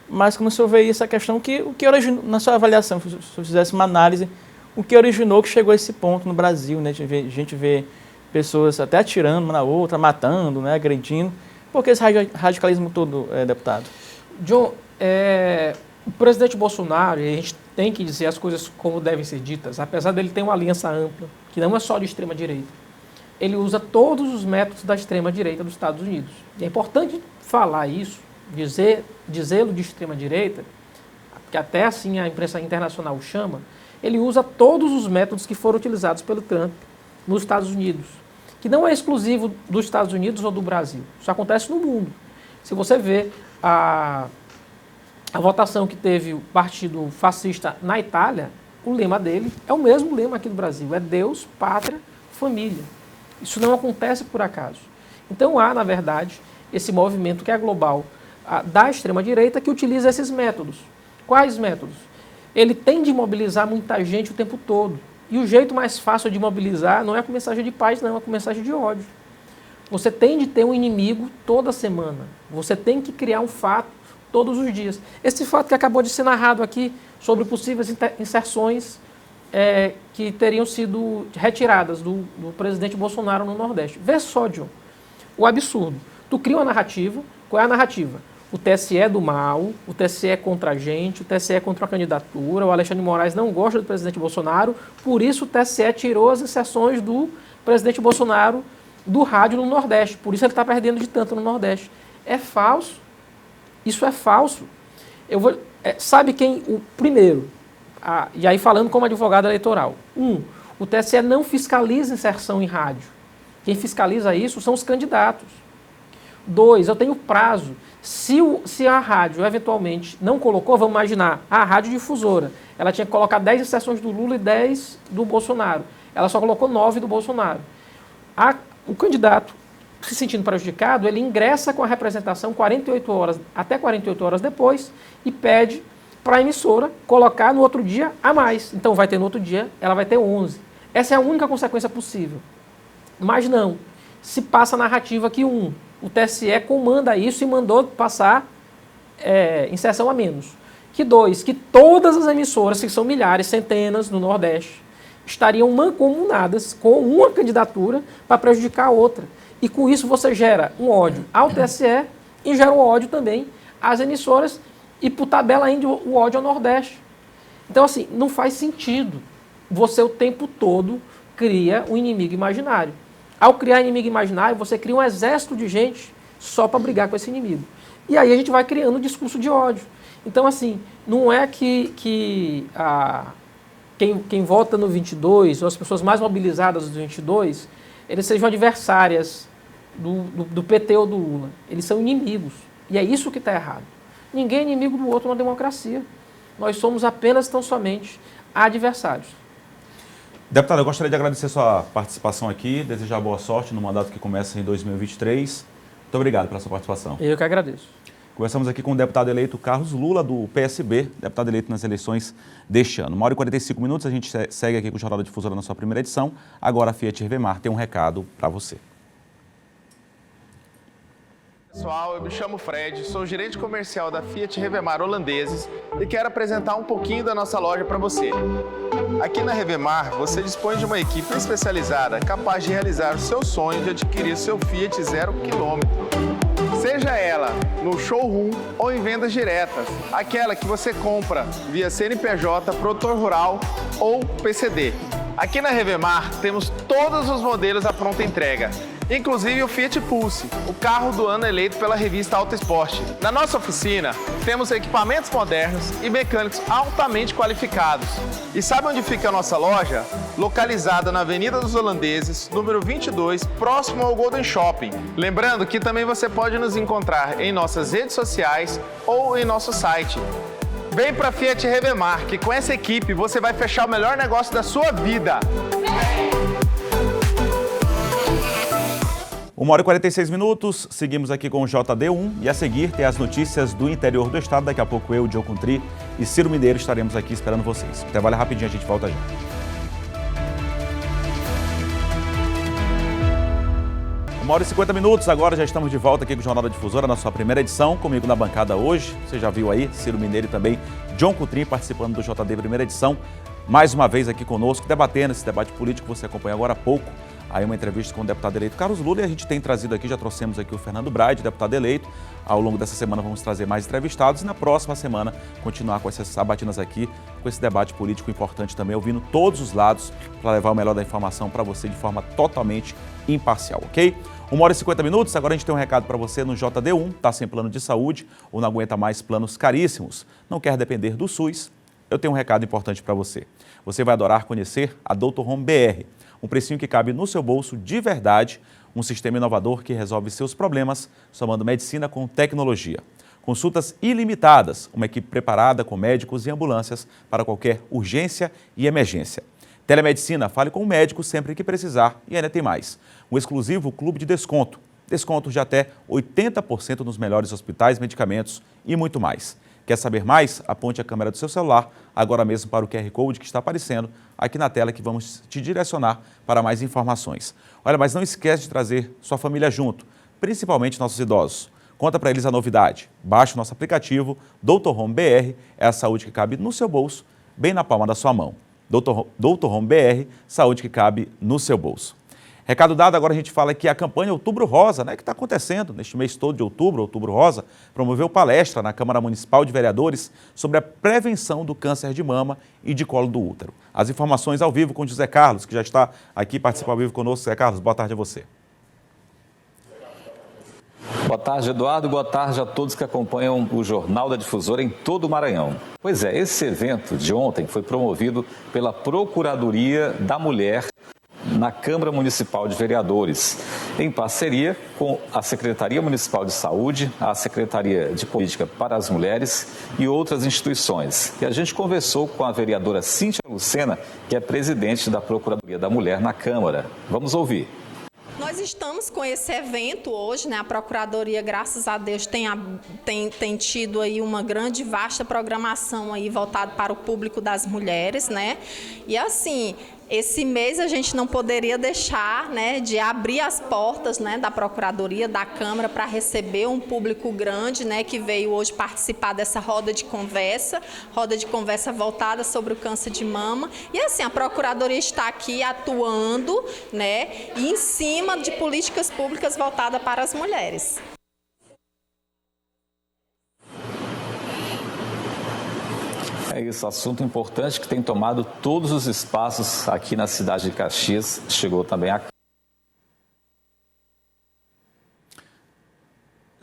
Mas como o senhor vê essa questão, o que originou, na sua avaliação, se o senhor fizesse uma análise, o que originou que chegou a esse ponto no Brasil, né? A gente vê pessoas até atirando uma na outra, matando, né? Agredindo. Por que esse radicalismo todo, deputado? John, o presidente Bolsonaro, e a gente tem que dizer as coisas como devem ser ditas, apesar dele ter uma aliança ampla, que não é só de extrema-direita, ele usa todos os métodos da extrema-direita dos Estados Unidos. E é importante falar isso, dizê-lo de extrema-direita, que até assim a imprensa internacional chama, ele usa todos os métodos que foram utilizados pelo Trump nos Estados Unidos, que não é exclusivo dos Estados Unidos ou do Brasil. Isso acontece no mundo. Se você vê a votação que teve o partido fascista na Itália, o lema dele é o mesmo lema aqui no Brasil, é Deus, Pátria, Família. Isso não acontece por acaso. Então há, na verdade, esse movimento que é global, da extrema-direita, que utiliza esses métodos. Quais métodos? Ele tem de mobilizar muita gente o tempo todo. E o jeito mais fácil de mobilizar não é com mensagem de paz, não, é com mensagem de ódio. Você tem de ter um inimigo toda semana. Você tem que criar um fato todos os dias. Esse fato que acabou de ser narrado aqui sobre possíveis inserções que teriam sido retiradas do presidente Bolsonaro no Nordeste. Vê só, John, o absurdo. Tu cria uma narrativa. Qual é a narrativa? O TSE é do mal, o TSE é contra a gente, o TSE é contra a candidatura, o Alexandre de Moraes não gosta do presidente Bolsonaro, por isso o TSE tirou as inserções do presidente Bolsonaro do rádio no Nordeste, por isso ele está perdendo de tanto no Nordeste. É falso. Isso é falso. Sabe quem? O primeiro, e aí falando como advogado eleitoral. O TSE não fiscaliza inserção em rádio. Quem fiscaliza isso são os candidatos. 2, eu tenho prazo. Se a rádio eventualmente não colocou, vamos imaginar, a rádio difusora, ela tinha que colocar 10 inserções do Lula e 10 do Bolsonaro. Ela só colocou 9 do Bolsonaro. O candidato, se sentindo prejudicado, ele ingressa com a representação até 48 horas depois e pede para a emissora colocar no outro dia a mais. Então vai ter no outro dia, ela vai ter 11. Essa é a única consequência possível. Mas não. Se passa a narrativa que o TSE comanda isso e mandou passar inserção a menos. Que 2, que todas as emissoras, que são milhares, centenas no Nordeste, estariam mancomunadas com uma candidatura para prejudicar a outra. E com isso você gera um ódio ao TSE e gera um ódio também às emissoras e por tabela ainda o ódio ao Nordeste. Então assim, não faz sentido. Você o tempo todo cria um inimigo imaginário. Ao criar inimigo imaginário, você cria um exército de gente só para brigar com esse inimigo. E aí a gente vai criando um discurso de ódio. Então, assim, não é que quem vota no 22, ou as pessoas mais mobilizadas do 22, eles sejam adversárias do PT ou do Lula. Eles são inimigos. E é isso que está errado. Ninguém é inimigo do outro numa democracia. Nós somos apenas, tão somente, adversários. Deputado, eu gostaria de agradecer sua participação aqui, desejar boa sorte no mandato que começa em 2023. Muito obrigado pela sua participação. Eu que agradeço. Conversamos aqui com o deputado eleito Carlos Lula, do PSB, deputado eleito nas eleições deste ano. 1h45, a gente segue aqui com o Jornal da Difusora na sua primeira edição. Agora a Fiat Revemar tem um recado para você. Pessoal, eu me chamo Fred, sou gerente comercial da Fiat Revemar Holandeses e quero apresentar um pouquinho da nossa loja para você. Aqui na Revemar, você dispõe de uma equipe especializada capaz de realizar o seu sonho de adquirir seu Fiat 0 km. Seja ela no showroom ou em vendas diretas, aquela que você compra via CNPJ, produtor rural ou PCD. Aqui na Revemar temos todos os modelos à pronta entrega. inclusive o Fiat Pulse, o carro do ano eleito pela revista Auto Esporte. Na nossa oficina, temos equipamentos modernos e mecânicos altamente qualificados. E sabe onde fica a nossa loja? Localizada na Avenida dos Holandeses, número 22, próximo ao Golden Shopping. Lembrando que também você pode nos encontrar em nossas redes sociais ou em nosso site. Vem para Fiat Revemar, que com essa equipe você vai fechar o melhor negócio da sua vida. 1h46, seguimos aqui com o JD1 e a seguir tem as notícias do interior do estado. Daqui a pouco eu, Diogo Contri e Ciro Mineiro estaremos aqui esperando vocês. Intervalo rapidinho, a gente volta já. Uma hora e 50 minutos, agora já estamos de volta aqui com o Jornal da Difusora, na sua primeira edição. Comigo na bancada hoje, você já viu aí, Ciro Mineiro e também John Coutrin participando do JD primeira edição. Mais uma vez aqui conosco, debatendo esse debate político que você acompanhou agora há pouco. Aí uma entrevista com o deputado eleito Carlos Lula e a gente tem trazido aqui, já trouxemos aqui o Fernando Braide, deputado eleito. Ao longo dessa semana vamos trazer mais entrevistados e na próxima semana continuar com essas sabatinas aqui, com esse debate político importante também, ouvindo todos os lados para levar o melhor da informação para você de forma totalmente imparcial, ok? 1h50, agora a gente tem um recado para você no JD1, está sem plano de saúde ou não aguenta mais planos caríssimos, não quer depender do SUS? Eu tenho um recado importante para você. Você vai adorar conhecer a Doutor Home BR, um precinho que cabe no seu bolso de verdade, um sistema inovador que resolve seus problemas, somando medicina com tecnologia. Consultas ilimitadas, uma equipe preparada com médicos e ambulâncias para qualquer urgência e emergência. Telemedicina, fale com o médico sempre que precisar e ainda tem mais. Um exclusivo clube de desconto. Descontos de até 80% nos melhores hospitais, medicamentos e muito mais. Quer saber mais? Aponte a câmera do seu celular agora mesmo para o QR Code que está aparecendo aqui na tela que vamos te direcionar para mais informações. Olha, mas não esquece de trazer sua família junto, principalmente nossos idosos. Conta para eles a novidade. Baixe o nosso aplicativo Doutor Home BR, é a saúde que cabe no seu bolso, bem na palma da sua mão. Doutor Home BR, saúde que cabe no seu bolso. Recado dado, agora a gente fala que a campanha Outubro Rosa, que está acontecendo neste mês todo de outubro, Outubro Rosa, promoveu palestra na Câmara Municipal de Vereadores sobre a prevenção do câncer de mama e de colo do útero. As informações ao vivo com o José Carlos, que já está aqui participando ao vivo conosco. José Carlos, boa tarde a você. Boa tarde, Eduardo. Boa tarde a todos que acompanham o Jornal da Difusora em todo o Maranhão. Pois é, esse evento de ontem foi promovido pela Procuradoria da Mulher na Câmara Municipal de Vereadores, em parceria com a Secretaria Municipal de Saúde, a Secretaria de Política para as Mulheres e outras instituições. E a gente conversou com a vereadora Cíntia Lucena, que é presidente da Procuradoria da Mulher na Câmara. Vamos ouvir. Nós estamos com esse evento hoje, A Procuradoria, graças a Deus, tem tido aí uma grande, vasta programação aí voltada para o público das mulheres, E assim, esse mês a gente não poderia deixar, de abrir as portas, da Procuradoria, da Câmara, para receber um público grande, que veio hoje participar dessa roda de conversa voltada sobre o câncer de mama. E assim, a Procuradoria está aqui atuando, e em cima de políticas públicas voltadas para as mulheres. É isso, assunto importante que tem tomado todos os espaços aqui na cidade de Caxias. Chegou também a...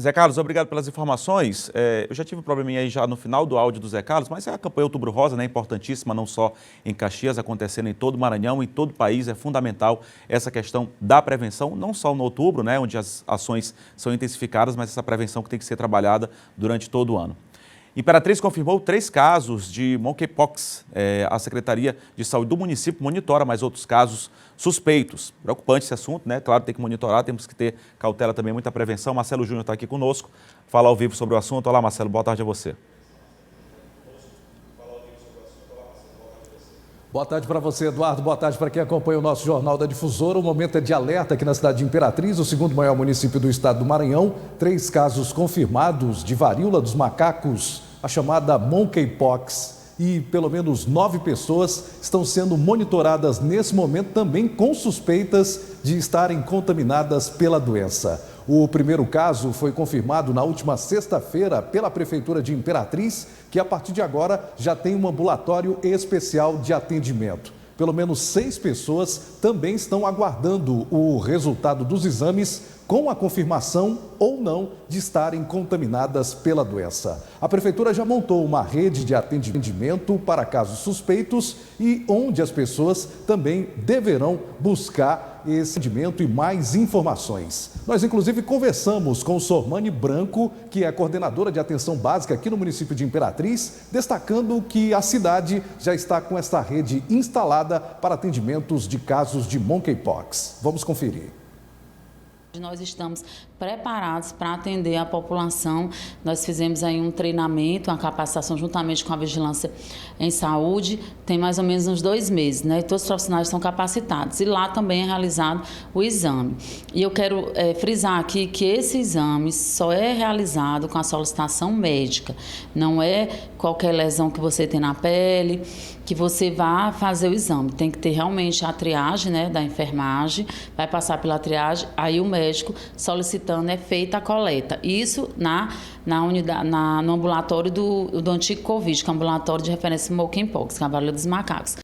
Zé Carlos, obrigado pelas informações. Eu já tive um probleminha aí já no final do áudio do Zé Carlos, mas a campanha Outubro Rosa é importantíssima, não só em Caxias, acontecendo em todo o Maranhão, em todo o país. É fundamental essa questão da prevenção, não só no outubro, onde as ações são intensificadas, mas essa prevenção que tem que ser trabalhada durante todo o ano. Imperatriz confirmou 3 casos de monkeypox. A Secretaria de Saúde do município monitora mais outros casos suspeitos. Preocupante esse assunto, Claro, tem que monitorar, temos que ter cautela também, muita prevenção. Marcelo Júnior está aqui conosco, fala ao vivo sobre o assunto. Olá, Marcelo, boa tarde a você. Boa tarde para você, Eduardo. Boa tarde para quem acompanha o nosso Jornal da Difusora. O momento é de alerta aqui na cidade de Imperatriz, o segundo maior município do estado do Maranhão. 3 casos confirmados de varíola dos macacos, a chamada monkeypox. E pelo menos 9 pessoas estão sendo monitoradas nesse momento, também com suspeitas de estarem contaminadas pela doença. O primeiro caso foi confirmado na última sexta-feira pela Prefeitura de Imperatriz, que a partir de agora já tem um ambulatório especial de atendimento. Pelo menos 6 pessoas também estão aguardando o resultado dos exames com a confirmação ou não de estarem contaminadas pela doença. A Prefeitura já montou uma rede de atendimento para casos suspeitos e onde as pessoas também deverão buscar esse atendimento e mais informações. Nós, inclusive, conversamos com Sormani Branco, que é coordenadora de atenção básica aqui no município de Imperatriz, destacando que a cidade já está com essa rede instalada para atendimentos de casos de monkeypox. Vamos conferir. Nós estamos preparados para atender a população. Nós fizemos aí um treinamento, uma capacitação juntamente com a Vigilância em Saúde, tem mais ou menos uns 2 meses, né? Todos os profissionais estão capacitados e lá também é realizado o exame. E eu quero frisar aqui que esse exame só é realizado com a solicitação médica, não é qualquer lesão que você tem na pele, que você vá fazer o exame. Tem que ter realmente a triagem, né, da enfermagem, vai passar pela triagem, aí o médico solicitando é feita a coleta. Isso no ambulatório do antigo Covid, que é o ambulatório de referência monkeypox, que é a varíola dos macacos.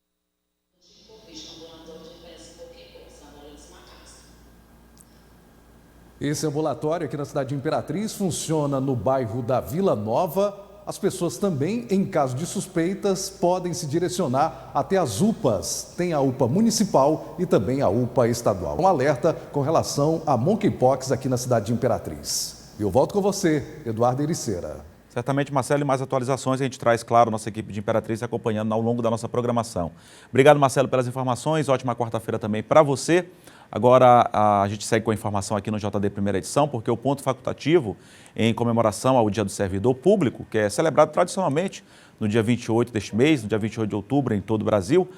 Esse ambulatório aqui na cidade de Imperatriz funciona no bairro da Vila Nova. As pessoas também, em caso de suspeitas, podem se direcionar até as UPAs. Tem a UPA municipal e também a UPA estadual. Um alerta com relação a monkeypox aqui na cidade de Imperatriz. Eu volto com você, Eduardo Ericeira. Certamente, Marcelo, e mais atualizações a gente traz, claro, nossa equipe de Imperatriz acompanhando ao longo da nossa programação. Obrigado, Marcelo, pelas informações. Ótima quarta-feira também para você. Agora, a gente segue com a informação aqui no JD Primeira Edição, porque o ponto facultativo em comemoração ao Dia do Servidor Público, que é celebrado tradicionalmente no dia 28 deste mês, no dia 28 de outubro em todo o Brasil,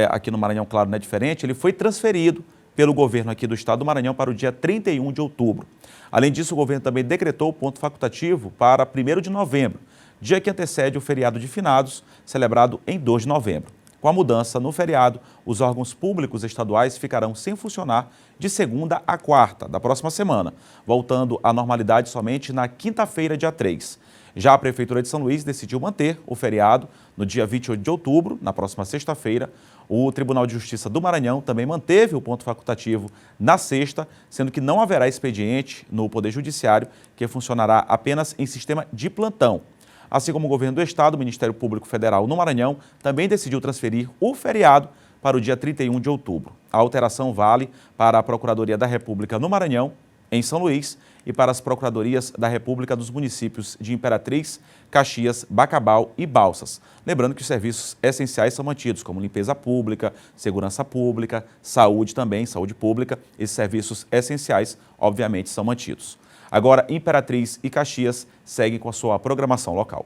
aqui no Maranhão, claro, não é diferente, ele foi transferido pelo governo aqui do estado do Maranhão para o dia 31 de outubro. Além disso, o governo também decretou o ponto facultativo para 1º de novembro, dia que antecede o feriado de finados, celebrado em 2 de novembro. Com a mudança no feriado, os órgãos públicos estaduais ficarão sem funcionar de segunda a quarta da próxima semana, voltando à normalidade somente na quinta-feira, dia 3. Já a Prefeitura de São Luís decidiu manter o feriado no dia 28 de outubro, na próxima sexta-feira. O Tribunal de Justiça do Maranhão também manteve o ponto facultativo na sexta, sendo que não haverá expediente no Poder Judiciário, que funcionará apenas em sistema de plantão. Assim como o governo do estado, o Ministério Público Federal no Maranhão também decidiu transferir o feriado para o dia 31 de outubro. A alteração vale para a Procuradoria da República no Maranhão, em São Luís, e para as Procuradorias da República dos municípios de Imperatriz, Caxias, Bacabal e Balsas. Lembrando que os serviços essenciais são mantidos, como limpeza pública, segurança pública, saúde também, saúde pública. Esses serviços essenciais, obviamente, são mantidos. Agora, Imperatriz e Caxias seguem com a sua programação local.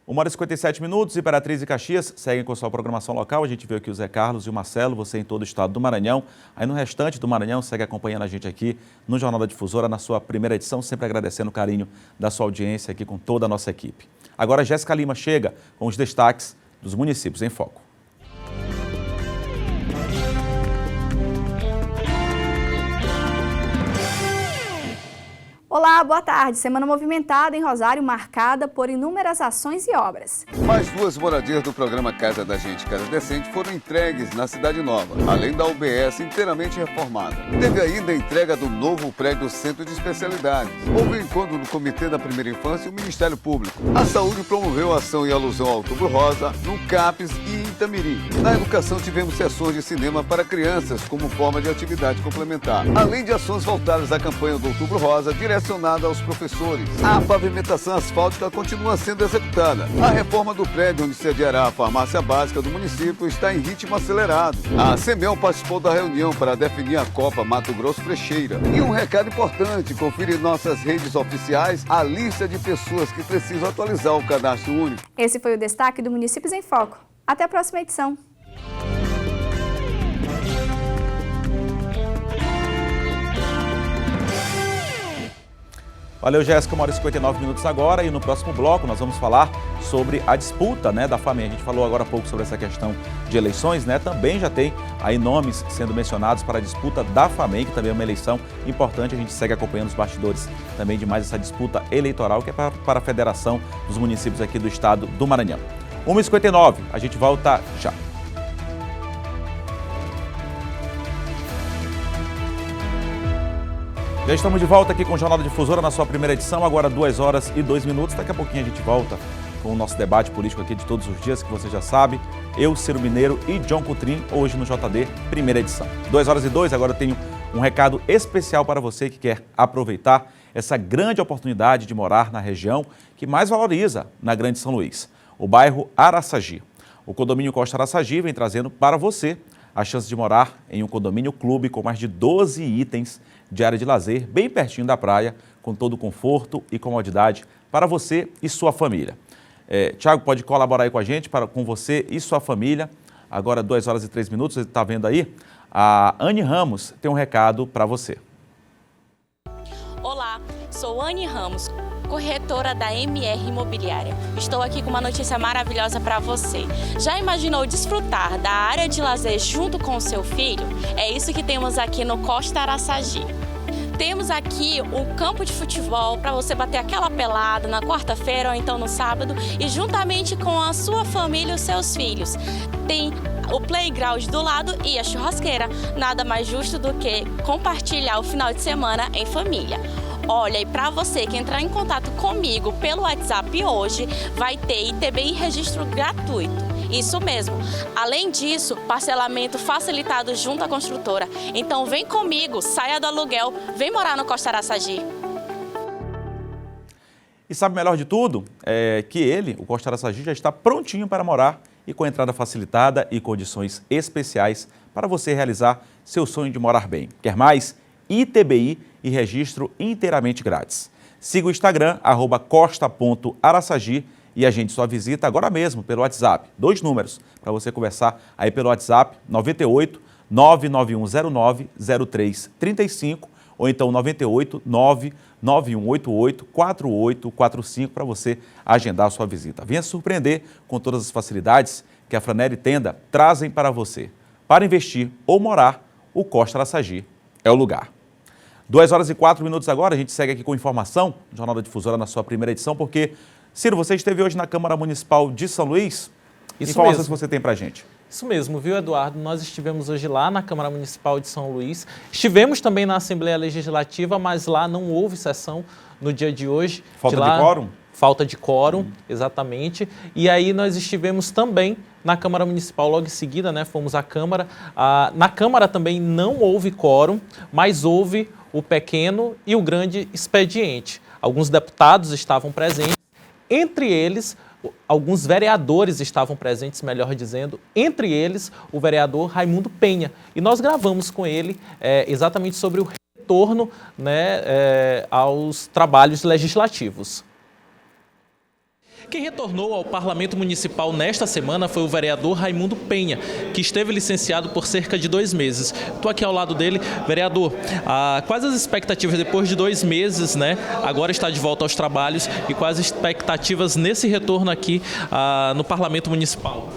Uma hora e 57 minutos, Imperatriz e Caxias seguem com a sua programação local. A gente viu aqui o Zé Carlos e o Marcelo, você em todo o estado do Maranhão. Aí no restante do Maranhão, segue acompanhando a gente aqui no Jornal da Difusora, na sua primeira edição, sempre agradecendo o carinho da sua audiência aqui com toda a nossa equipe. Agora, Jéssica Lima chega com os destaques dos municípios em foco. Olá, boa tarde. Semana movimentada em Rosário, marcada por inúmeras ações e obras. Mais 2 moradias do programa Casa da Gente, Casa Decente foram entregues na Cidade Nova, além da UBS inteiramente reformada. Teve ainda a entrega do novo prédio do Centro de Especialidades. Houve encontro do Comitê da Primeira Infância e o Ministério Público. A Saúde promoveu a ação em alusão ao Outubro Rosa, no CAPES e em Itamirim. Na Educação tivemos sessões de cinema para crianças como forma de atividade complementar, além de ações voltadas à campanha do Outubro Rosa, direcionada aos professores. A pavimentação asfáltica continua sendo executada. A reforma do prédio onde sediará a farmácia básica do município está em ritmo acelerado. A CEMEL participou da reunião para definir a Copa Mato Grosso Frecheira. E um recado importante, confira em nossas redes oficiais a lista de pessoas que precisam atualizar o cadastro único. Esse foi o destaque do Municípios em Foco. Até a próxima edição. Valeu, Jéssica, 1h59 agora, e no próximo bloco nós vamos falar sobre a disputa, né, da FAMEM. A gente falou agora há pouco sobre essa questão de eleições, né? Também já tem aí nomes sendo mencionados para a disputa da FAMEM, que também é uma eleição importante. A gente segue acompanhando os bastidores também de mais essa disputa eleitoral, que é para a Federação dos Municípios aqui do estado do Maranhão. 1h59, a gente volta já. Já estamos de volta aqui com o Jornal da Difusora na sua primeira edição, agora 2h02. Daqui a pouquinho a gente volta com o nosso debate político aqui de todos os dias, que você já sabe. Eu, Ciro Mineiro e John Coutrin, hoje no JD, primeira edição. 2h02, agora eu tenho um recado especial para você que quer aproveitar essa grande oportunidade de morar na região que mais valoriza na Grande São Luís, o bairro Araçagi. O condomínio Costa Araçagi vem trazendo para você a chance de morar em um condomínio clube com mais de 12 itens de área de lazer, bem pertinho da praia, com todo o conforto e comodidade para você e sua família. Tiago, pode colaborar aí com a gente, com você e sua família. Agora 2h03, você está vendo aí? A Anne Ramos tem um recado para você. Olá, sou Anne Ramos, corretora da MR Imobiliária. Estou aqui com uma notícia maravilhosa para você. Já imaginou desfrutar da área de lazer junto com o seu filho? É isso que temos aqui no Costa Araçagi. Temos aqui um campo de futebol para você bater aquela pelada na quarta-feira ou então no sábado e juntamente com a sua família e os seus filhos. Tem o playground do lado e a churrasqueira. Nada mais justo do que compartilhar o final de semana em família. Olha, e para você que entrar em contato comigo pelo WhatsApp hoje, vai ter ITBI registro gratuito. Isso mesmo. Além disso, parcelamento facilitado junto à construtora. Então vem comigo, saia do aluguel, vem morar no Costa Araçagi. E sabe o melhor de tudo? É que o Costa Araçagi, já está prontinho para morar e com entrada facilitada e condições especiais para você realizar seu sonho de morar bem. Quer mais? ITBI e registro inteiramente grátis. Siga o Instagram, @costa.araçagi, e agende sua visita agora mesmo pelo WhatsApp. 2 números para você conversar aí pelo WhatsApp, 98 99109 0335 ou então 98 99188 4845 para você agendar a sua visita. Venha se surpreender com todas as facilidades que a Franelli Tenda trazem para você. Para investir ou morar, o Costa Araçagi é o lugar. 2h04 agora, a gente segue aqui com informação, Jornal da Difusora na sua primeira edição, porque, Ciro, você esteve hoje na Câmara Municipal de São Luís? Isso informações mesmo. que você tem para a gente? Isso mesmo, viu, Eduardo? Nós estivemos hoje lá na Câmara Municipal de São Luís. Estivemos também na Assembleia Legislativa, mas lá não houve sessão no dia de hoje. Falta de quórum? Falta de quórum, exatamente. E aí nós estivemos também na Câmara Municipal logo em seguida, né? Fomos à Câmara. Na Câmara também não houve quórum, mas houve o pequeno e o grande expediente. Alguns deputados estavam presentes, entre eles, alguns vereadores estavam presentes, melhor dizendo, entre eles o vereador Raimundo Penha. E nós gravamos com ele exatamente sobre o retorno, né, aos trabalhos legislativos. Quem retornou ao Parlamento Municipal nesta semana foi o vereador Raimundo Penha, que esteve licenciado por cerca de 2 meses. Estou aqui ao lado dele. Vereador, quais as expectativas depois de 2 meses, né? Agora está de volta aos trabalhos, e quais as expectativas nesse retorno aqui no Parlamento Municipal?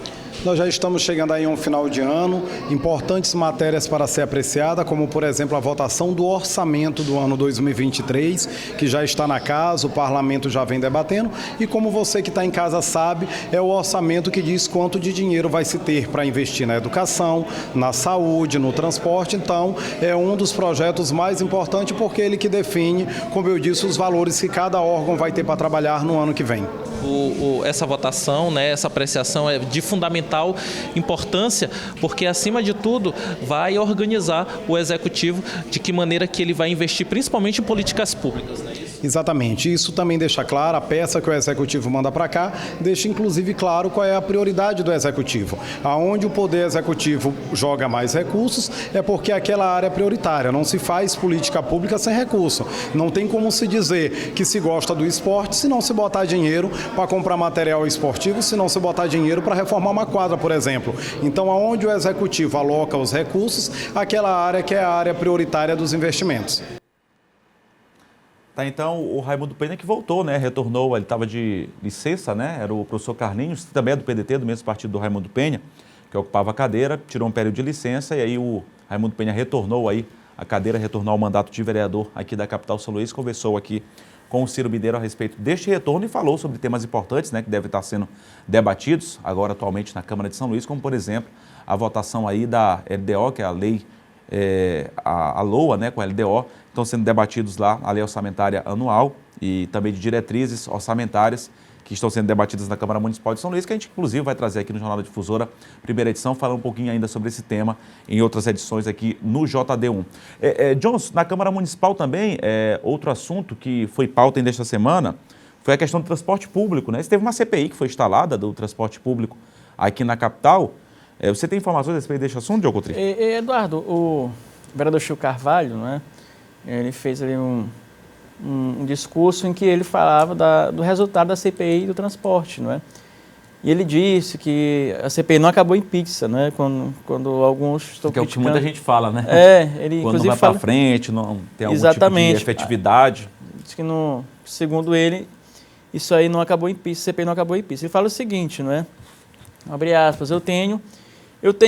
Nós já estamos chegando aí a um final de ano, importantes matérias para ser apreciada, como por exemplo a votação do orçamento do ano 2023, que já está na casa, o parlamento já vem debatendo, e como você que está em casa sabe, é o orçamento que diz quanto de dinheiro vai se ter para investir na educação, na saúde, no transporte. Então é um dos projetos mais importantes, porque ele que define, como eu disse, os valores que cada órgão vai ter para trabalhar no ano que vem. Essa votação, né, essa apreciação é de fundamental importância, porque acima de tudo vai organizar o executivo de que maneira que ele vai investir principalmente em políticas públicas, né? Exatamente, isso também deixa claro, a peça que o Executivo manda para cá, deixa inclusive claro qual é a prioridade do Executivo. Aonde o Poder Executivo joga mais recursos é porque aquela área é prioritária, não se faz política pública sem recurso. Não tem como se dizer que se gosta do esporte se não se botar dinheiro para comprar material esportivo, se não se botar dinheiro para reformar uma quadra, por exemplo. Então, aonde o Executivo aloca os recursos, aquela área que é a área prioritária dos investimentos. Tá, então o Raimundo Penha que voltou, né? Retornou, ele estava de licença, né? Era o professor Carlinhos, que também é do PDT, do mesmo partido do Raimundo Penha, que ocupava a cadeira, tirou um período de licença e aí o Raimundo Penha retornou aí a cadeira, retornou ao mandato de vereador aqui da capital São Luís, conversou aqui com o Ciro Mineiro a respeito deste retorno e falou sobre temas importantes, né? Que devem estar sendo debatidos agora atualmente na Câmara de São Luís, como por exemplo a votação aí da LDO, que é a lei, a LOA, né? Com a LDO, estão sendo debatidos lá a lei orçamentária anual e também de diretrizes orçamentárias que estão sendo debatidas na Câmara Municipal de São Luís, que a gente inclusive vai trazer aqui no Jornal da Difusora, primeira edição, falar um pouquinho ainda sobre esse tema em outras edições aqui no JD1. Jones, na Câmara Municipal também, outro assunto que foi pauta ainda esta semana foi a questão do transporte público, né? Teve uma CPI que foi instalada do transporte público aqui na capital. Você tem informações a respeito deste assunto, Diogo Coutinho? Eduardo, o vereador Chico Carvalho, né? Ele fez ali um discurso em que ele falava do resultado da CPI do transporte, não é? E ele disse que a CPI não acabou em pizza, né? Quando alguns estão criticando... Que é o que muita gente fala, né? Ele quando inclusive vai para frente, não tem algum exatamente, tipo de efetividade. Diz que, segundo ele, isso aí não acabou em pizza, a CPI não acabou em pizza. Ele fala o seguinte, não é? Abre aspas, eu tenho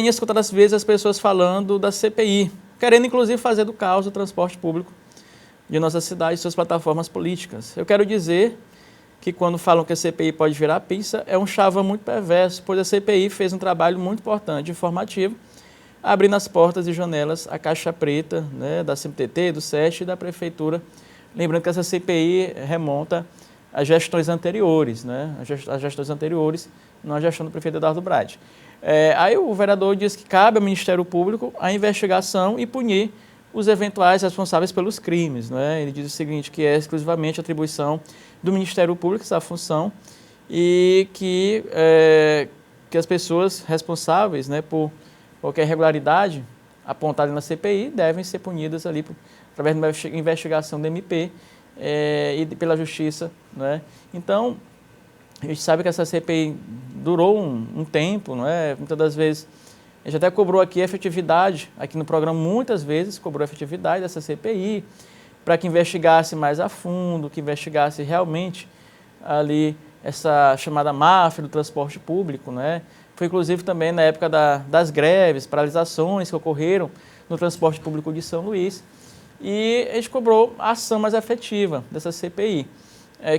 escutado às vezes as pessoas falando da CPI, querendo inclusive fazer do caos o transporte público de nossa cidade e suas plataformas políticas. Eu quero dizer que quando falam que a CPI pode virar pizza, é um chavão muito perverso, pois a CPI fez um trabalho muito importante, informativo, abrindo as portas e janelas à caixa preta, né, da CMTT, do SESC e da Prefeitura. Lembrando que essa CPI remonta às gestões anteriores, né, às gestões anteriores, não à gestão do prefeito Eduardo Brade. Aí o vereador diz que cabe ao Ministério Público a investigação e punir os eventuais responsáveis pelos crimes, né? Ele diz o seguinte, que é exclusivamente atribuição do Ministério Público essa função e que as pessoas responsáveis, né, por qualquer irregularidade apontada na CPI devem ser punidas ali através de uma investigação do MP e pela Justiça, né? Então, a gente sabe que essa CPI durou um tempo, não é? Muitas das vezes, a gente até cobrou aqui a efetividade, aqui no programa muitas vezes cobrou a efetividade dessa CPI, para que investigasse mais a fundo, que investigasse realmente ali essa chamada máfia do transporte público, né? Foi inclusive também na época das greves, paralisações que ocorreram no transporte público de São Luís, e a gente cobrou a ação mais efetiva dessa CPI,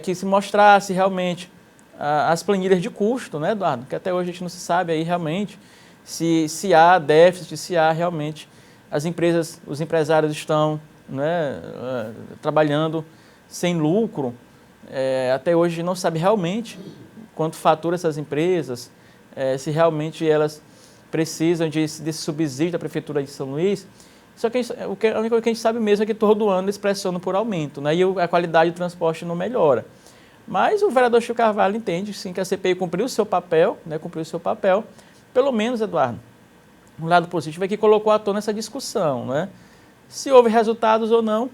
que se mostrasse realmente as planilhas de custo, né, Eduardo? Que até hoje a gente não se sabe aí realmente se há déficit, se há realmente as empresas, os empresários estão, né, trabalhando sem lucro. Até hoje a gente não sabe realmente quanto fatura essas empresas, se realmente elas precisam desse subsídio da Prefeitura de São Luís. Só que a única coisa que a gente sabe mesmo é que todo ano eles pressionam por aumento, né, e a qualidade do transporte não melhora. Mas o vereador Chico Carvalho entende, sim, que a CPI cumpriu o seu papel, né, pelo menos, Eduardo, um lado positivo é que colocou à tona essa discussão, né? Se houve resultados ou não,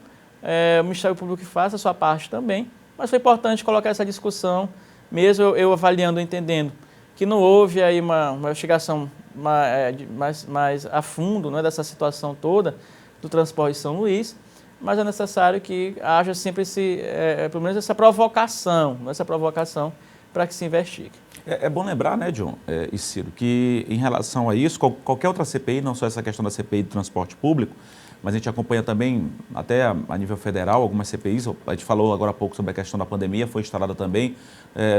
o Ministério Público que faça a sua parte também, mas foi importante colocar essa discussão, mesmo eu avaliando, entendendo que não houve aí uma investigação mais a fundo, né, dessa situação toda do transporte de São Luís, mas é necessário que haja sempre pelo menos essa provocação para que se investigue. É bom lembrar, né, John e Ciro, que em relação a isso, qualquer outra CPI, não só essa questão da CPI do transporte público, mas a gente acompanha também, até a nível federal, algumas CPIs, a gente falou agora há pouco sobre a questão da pandemia, foi instalada também,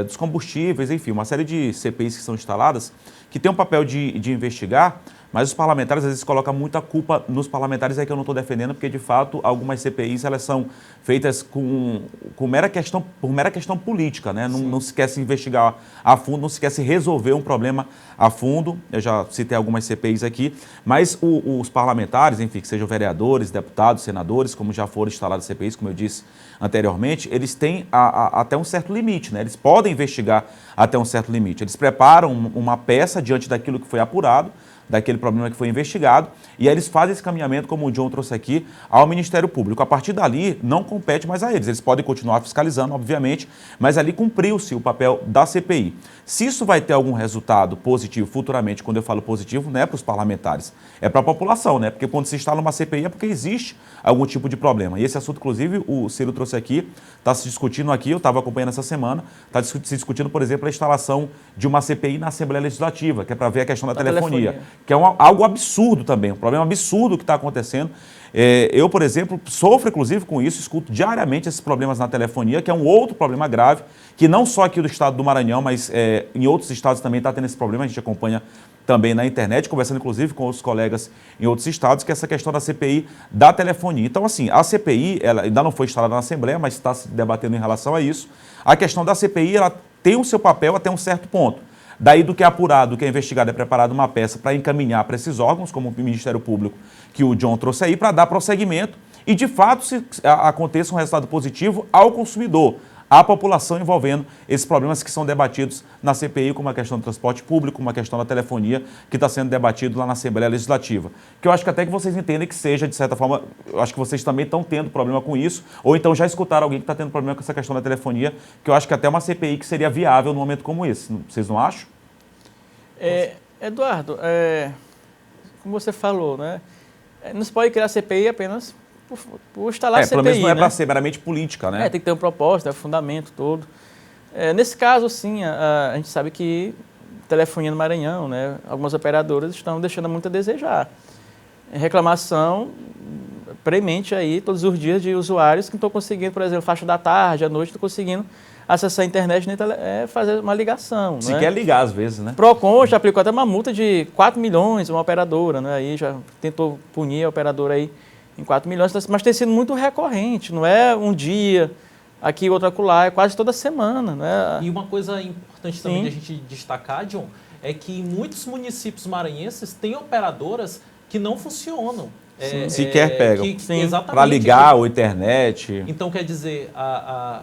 dos combustíveis, enfim, uma série de CPIs que são instaladas, que tem um papel de investigar, mas os parlamentares às vezes colocam muita culpa nos parlamentares, é que eu não estou defendendo, porque de fato algumas CPIs elas são feitas por mera questão política, né? Não se quer se investigar a fundo, não se quer se resolver um problema a fundo. Eu já citei algumas CPIs aqui, mas os parlamentares, enfim, que sejam vereadores, deputados, senadores, como já foram instaladas CPIs, como eu disse anteriormente, eles têm até um certo limite, né? Eles podem investigar até um certo limite. Eles preparam uma peça diante daquilo que foi apurado, daquele problema que foi investigado, e aí eles fazem esse caminhamento, como o John trouxe aqui, ao Ministério Público. A partir dali, não compete mais a eles podem continuar fiscalizando, obviamente, mas ali cumpriu-se o papel da CPI. Se isso vai ter algum resultado positivo futuramente, quando eu falo positivo, não é para os parlamentares, é para a população, né? Porque quando se instala uma CPI é porque existe algum tipo de problema. E esse assunto, inclusive, o Ciro trouxe aqui, está se discutindo aqui, eu estava acompanhando essa semana, está se discutindo, por exemplo, a instalação de uma CPI na Assembleia Legislativa, que é para ver a questão da telefonia, que é algo absurdo também, um problema absurdo que está acontecendo. Eu, por exemplo, sofro inclusive com isso, escuto diariamente esses problemas na telefonia, que é um outro problema grave, que não só aqui do estado do Maranhão, mas em outros estados também está tendo esse problema, a gente acompanha também na internet, conversando inclusive com os colegas em outros estados, que é essa questão da CPI da telefonia. Então, assim, a CPI, ela ainda não foi instalada na Assembleia, mas está se debatendo em relação a isso. A questão da CPI, ela tem o seu papel até um certo ponto. Daí do que é apurado, do que é investigado, é preparada uma peça para encaminhar para esses órgãos, como o Ministério Público, que o John trouxe aí, para dar prosseguimento e, de fato, se aconteça um resultado positivo ao consumidor, à população, envolvendo esses problemas que são debatidos na CPI, como a questão do transporte público, como a questão da telefonia, que está sendo debatido lá na Assembleia Legislativa. Que eu acho que até que vocês entendem que seja, de certa forma, eu acho que vocês também estão tendo problema com isso, ou então já escutaram alguém que está tendo problema com essa questão da telefonia, que eu acho que até uma CPI que seria viável num momento como esse. Vocês não acham? Eduardo, como você falou, né? Não se pode criar CPI apenas por instalar a CPI, pelo menos não é né? para ser meramente política, né? Tem que ter um propósito, fundamento todo. Nesse caso, sim, a gente sabe que telefonia no Maranhão, né? Algumas operadoras estão deixando muito a desejar. Reclamação premente aí todos os dias de usuários que não estão conseguindo, por exemplo, faixa da tarde, à noite, não estão conseguindo acessar a internet nem fazer uma ligação. Se quer ligar às vezes, né? Procon já aplicou até uma multa de 4 milhões, uma operadora, né? Aí já tentou punir a operadora aí em 4 milhões, mas tem sido muito recorrente, não é um dia, aqui, outro acolá, é quase toda semana. Né? E uma coisa importante também de a gente destacar, John, é que muitos municípios maranhenses têm operadoras que não funcionam. Sequer pegam para ligar ou internet. Então, quer dizer,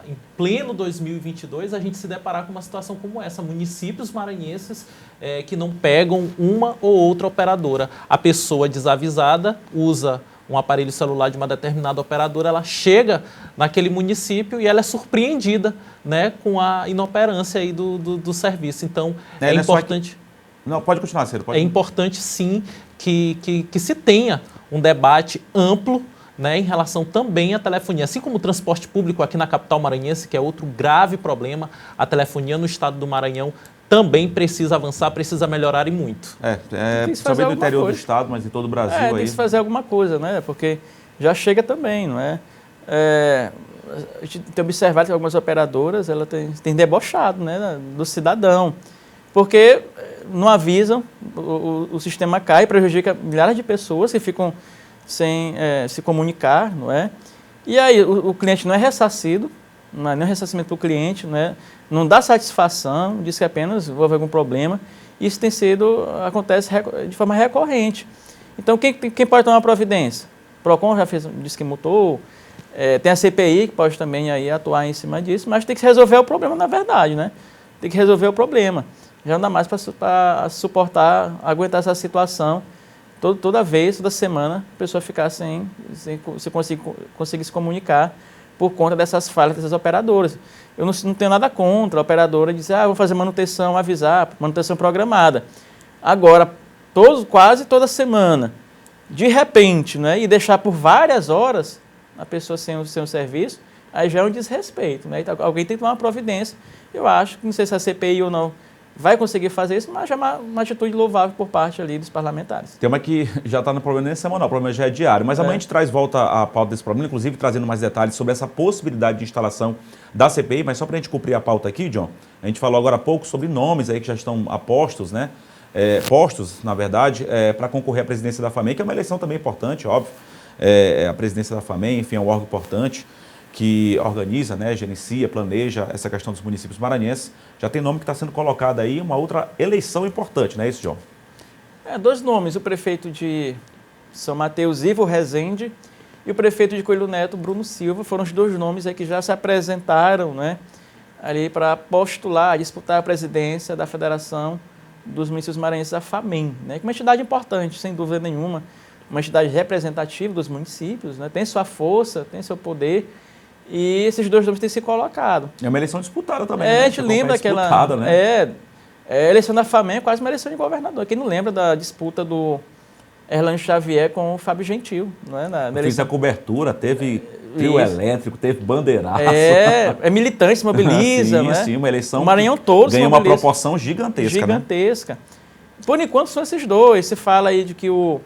em pleno 2022, a gente se deparar com uma situação como essa. Municípios maranhenses que não pegam uma ou outra operadora. A pessoa desavisada usa um aparelho celular de uma determinada operadora, ela chega naquele município e ela é surpreendida, né, com a inoperância aí do serviço. Então, é importante... Não, pode continuar, Ciro. É importante, sim, que se tenha um debate amplo, né, em relação também à telefonia. Assim como o transporte público aqui na capital maranhense, que é outro grave problema, a telefonia no estado do Maranhão também precisa avançar, precisa melhar e muito. Principalmente no interior do estado, mas em todo o Brasil. Tem que se fazer alguma coisa, né? Porque já chega também, não é? A gente tem observado que algumas operadoras ela tem debochado, né, do cidadão. Porque não avisam, o sistema cai, prejudica milhares de pessoas que ficam sem se comunicar, não é? E aí o cliente não é ressarcido, não é nem ressarcimento para o cliente, não dá satisfação, diz que apenas houve algum problema. Isso acontece de forma recorrente. Então, quem pode tomar providência? O PROCON já disse que multou, tem a CPI que pode também aí atuar em cima disso, mas tem que resolver o problema na verdade, né? Tem que resolver o problema. Já não dá mais para suportar, aguentar essa situação. Toda vez, toda semana, a pessoa ficar sem conseguir se comunicar por conta dessas falhas dessas operadoras. Eu não tenho nada contra a operadora dizer, vou fazer manutenção, avisar, manutenção programada. Agora, quase toda semana, de repente, né, e deixar por várias horas a pessoa sem o serviço, aí já é um desrespeito. Né? Então, alguém tem que tomar uma providência. Eu acho que, não sei se a CPI ou não vai conseguir fazer isso, mas é uma atitude louvável por parte ali dos parlamentares. Tem uma que já está no problema nem semanal, o problema já é diário, mas amanhã a gente traz volta à pauta desse problema, inclusive trazendo mais detalhes sobre essa possibilidade de instalação da CPI, mas só para a gente cumprir a pauta aqui, John, a gente falou agora há pouco sobre nomes aí que já estão apostos, né? Postos, na verdade, para concorrer à presidência da FAMEM, que é uma eleição também importante, óbvio, a presidência da FAMEM, enfim, é um órgão importante que organiza, né, gerencia, planeja essa questão dos municípios maranhenses. Já tem nome que está sendo colocado aí, uma outra eleição importante, não é isso, John? 2 nomes, o prefeito de São Mateus, Ivo Rezende, e o prefeito de Coelho Neto, Bruno Silva, foram os 2 nomes aí que já se apresentaram, né, ali para postular, disputar a presidência da Federação dos municípios maranhenses, a FAMEM, né, que é uma entidade importante, sem dúvida nenhuma, uma entidade representativa dos municípios, né, tem sua força, tem seu poder, e esses dois nomes têm se colocado. É uma eleição disputada também. A gente lembra aquela... Né? A eleição da FAMEM é quase uma eleição de governador. Quem não lembra da disputa do Erlânio Xavier com o Fábio Gentil? Não é? Fiz a cobertura, teve trio elétrico, teve bandeiraço. Militante, se mobiliza. Sim, né? sim, uma eleição o Maranhão todo ganhou uma proporção gigantesca. Gigantesca. Né? Por enquanto são esses dois. Se fala aí de que o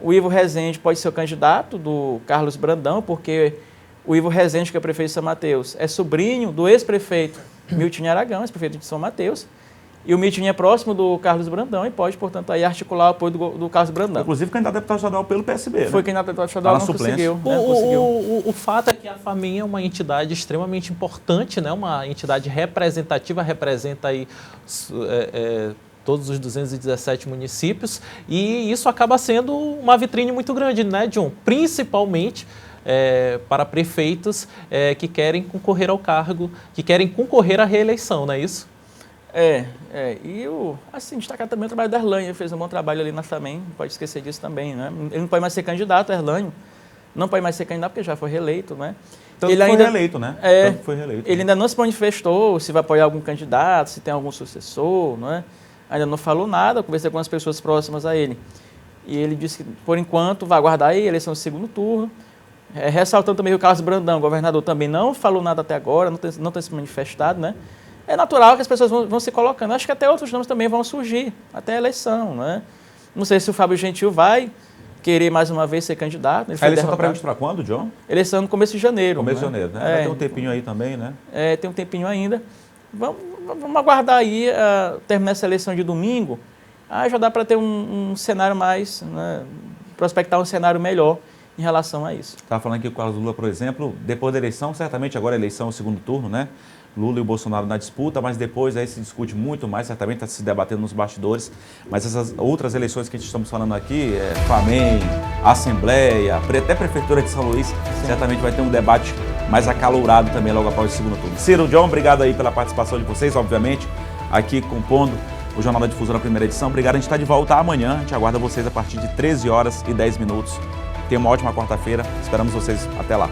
Ivo Rezende pode ser o candidato do Carlos Brandão, porque o Ivo Rezende, que é o prefeito de São Mateus, é sobrinho do ex-prefeito Milton Aragão, ex-prefeito de São Mateus. E o Milton é próximo do Carlos Brandão e pode, portanto, aí articular o apoio do Carlos Brandão. Inclusive, candidato a deputado estadual pelo PSB. Foi candidato a deputado estadual, não conseguiu. O fato é que a FAMEM é uma entidade extremamente importante, né? Uma entidade representativa, representa aí todos os 217 municípios, e isso acaba sendo uma vitrine muito grande, né, John? Principalmente para prefeitos que querem concorrer ao cargo, que querem concorrer à reeleição, não é isso? E destacar também o trabalho da Erlânio, ele fez um bom trabalho ali na FAMEM, não pode esquecer disso também, né? Ele não pode mais ser candidato, Erlânio, não pode mais ser candidato porque já foi reeleito, né? Então ele foi reeleito, né? Foi reeleito, ele ainda não se manifestou se vai apoiar algum candidato, se tem algum sucessor, não é? Ainda não falou nada, eu conversei com as pessoas próximas a ele. E ele disse que, por enquanto, vai aguardar aí a eleição do segundo turno. Ressaltando também que o Carlos Brandão, governador, também não falou nada até agora, não tem se manifestado, né? É natural que as pessoas vão se colocando. Acho que até outros nomes também vão surgir, até a eleição, né? Não sei se o Fábio Gentil vai querer mais uma vez ser candidato. A eleição está prevista para quando, John? Eleição no começo de janeiro. Começo de janeiro, né? Vai ter um tempinho aí também, né? Tem um tempinho ainda. Vamos aguardar aí, terminar essa eleição de domingo, já dá para ter um cenário mais, né, prospectar um cenário melhor em relação a isso. Estava falando aqui com o Carlos Lula, por exemplo, depois da eleição, certamente agora a eleição é o segundo turno, né? Lula e o Bolsonaro na disputa, mas depois aí se discute muito mais, certamente está se debatendo nos bastidores, mas essas outras eleições que a gente estamos falando aqui, FAMEM, Assembleia, até Prefeitura de São Luís, certamente vai ter um debate mais acalorado também logo após o segundo turno. Ciro, John, obrigado aí pela participação de vocês, obviamente, aqui compondo o Jornal da Difusora, primeira edição. Obrigado, a gente está de volta amanhã, a gente aguarda vocês a partir de 13h10. Tenha uma ótima quarta-feira, esperamos vocês até lá.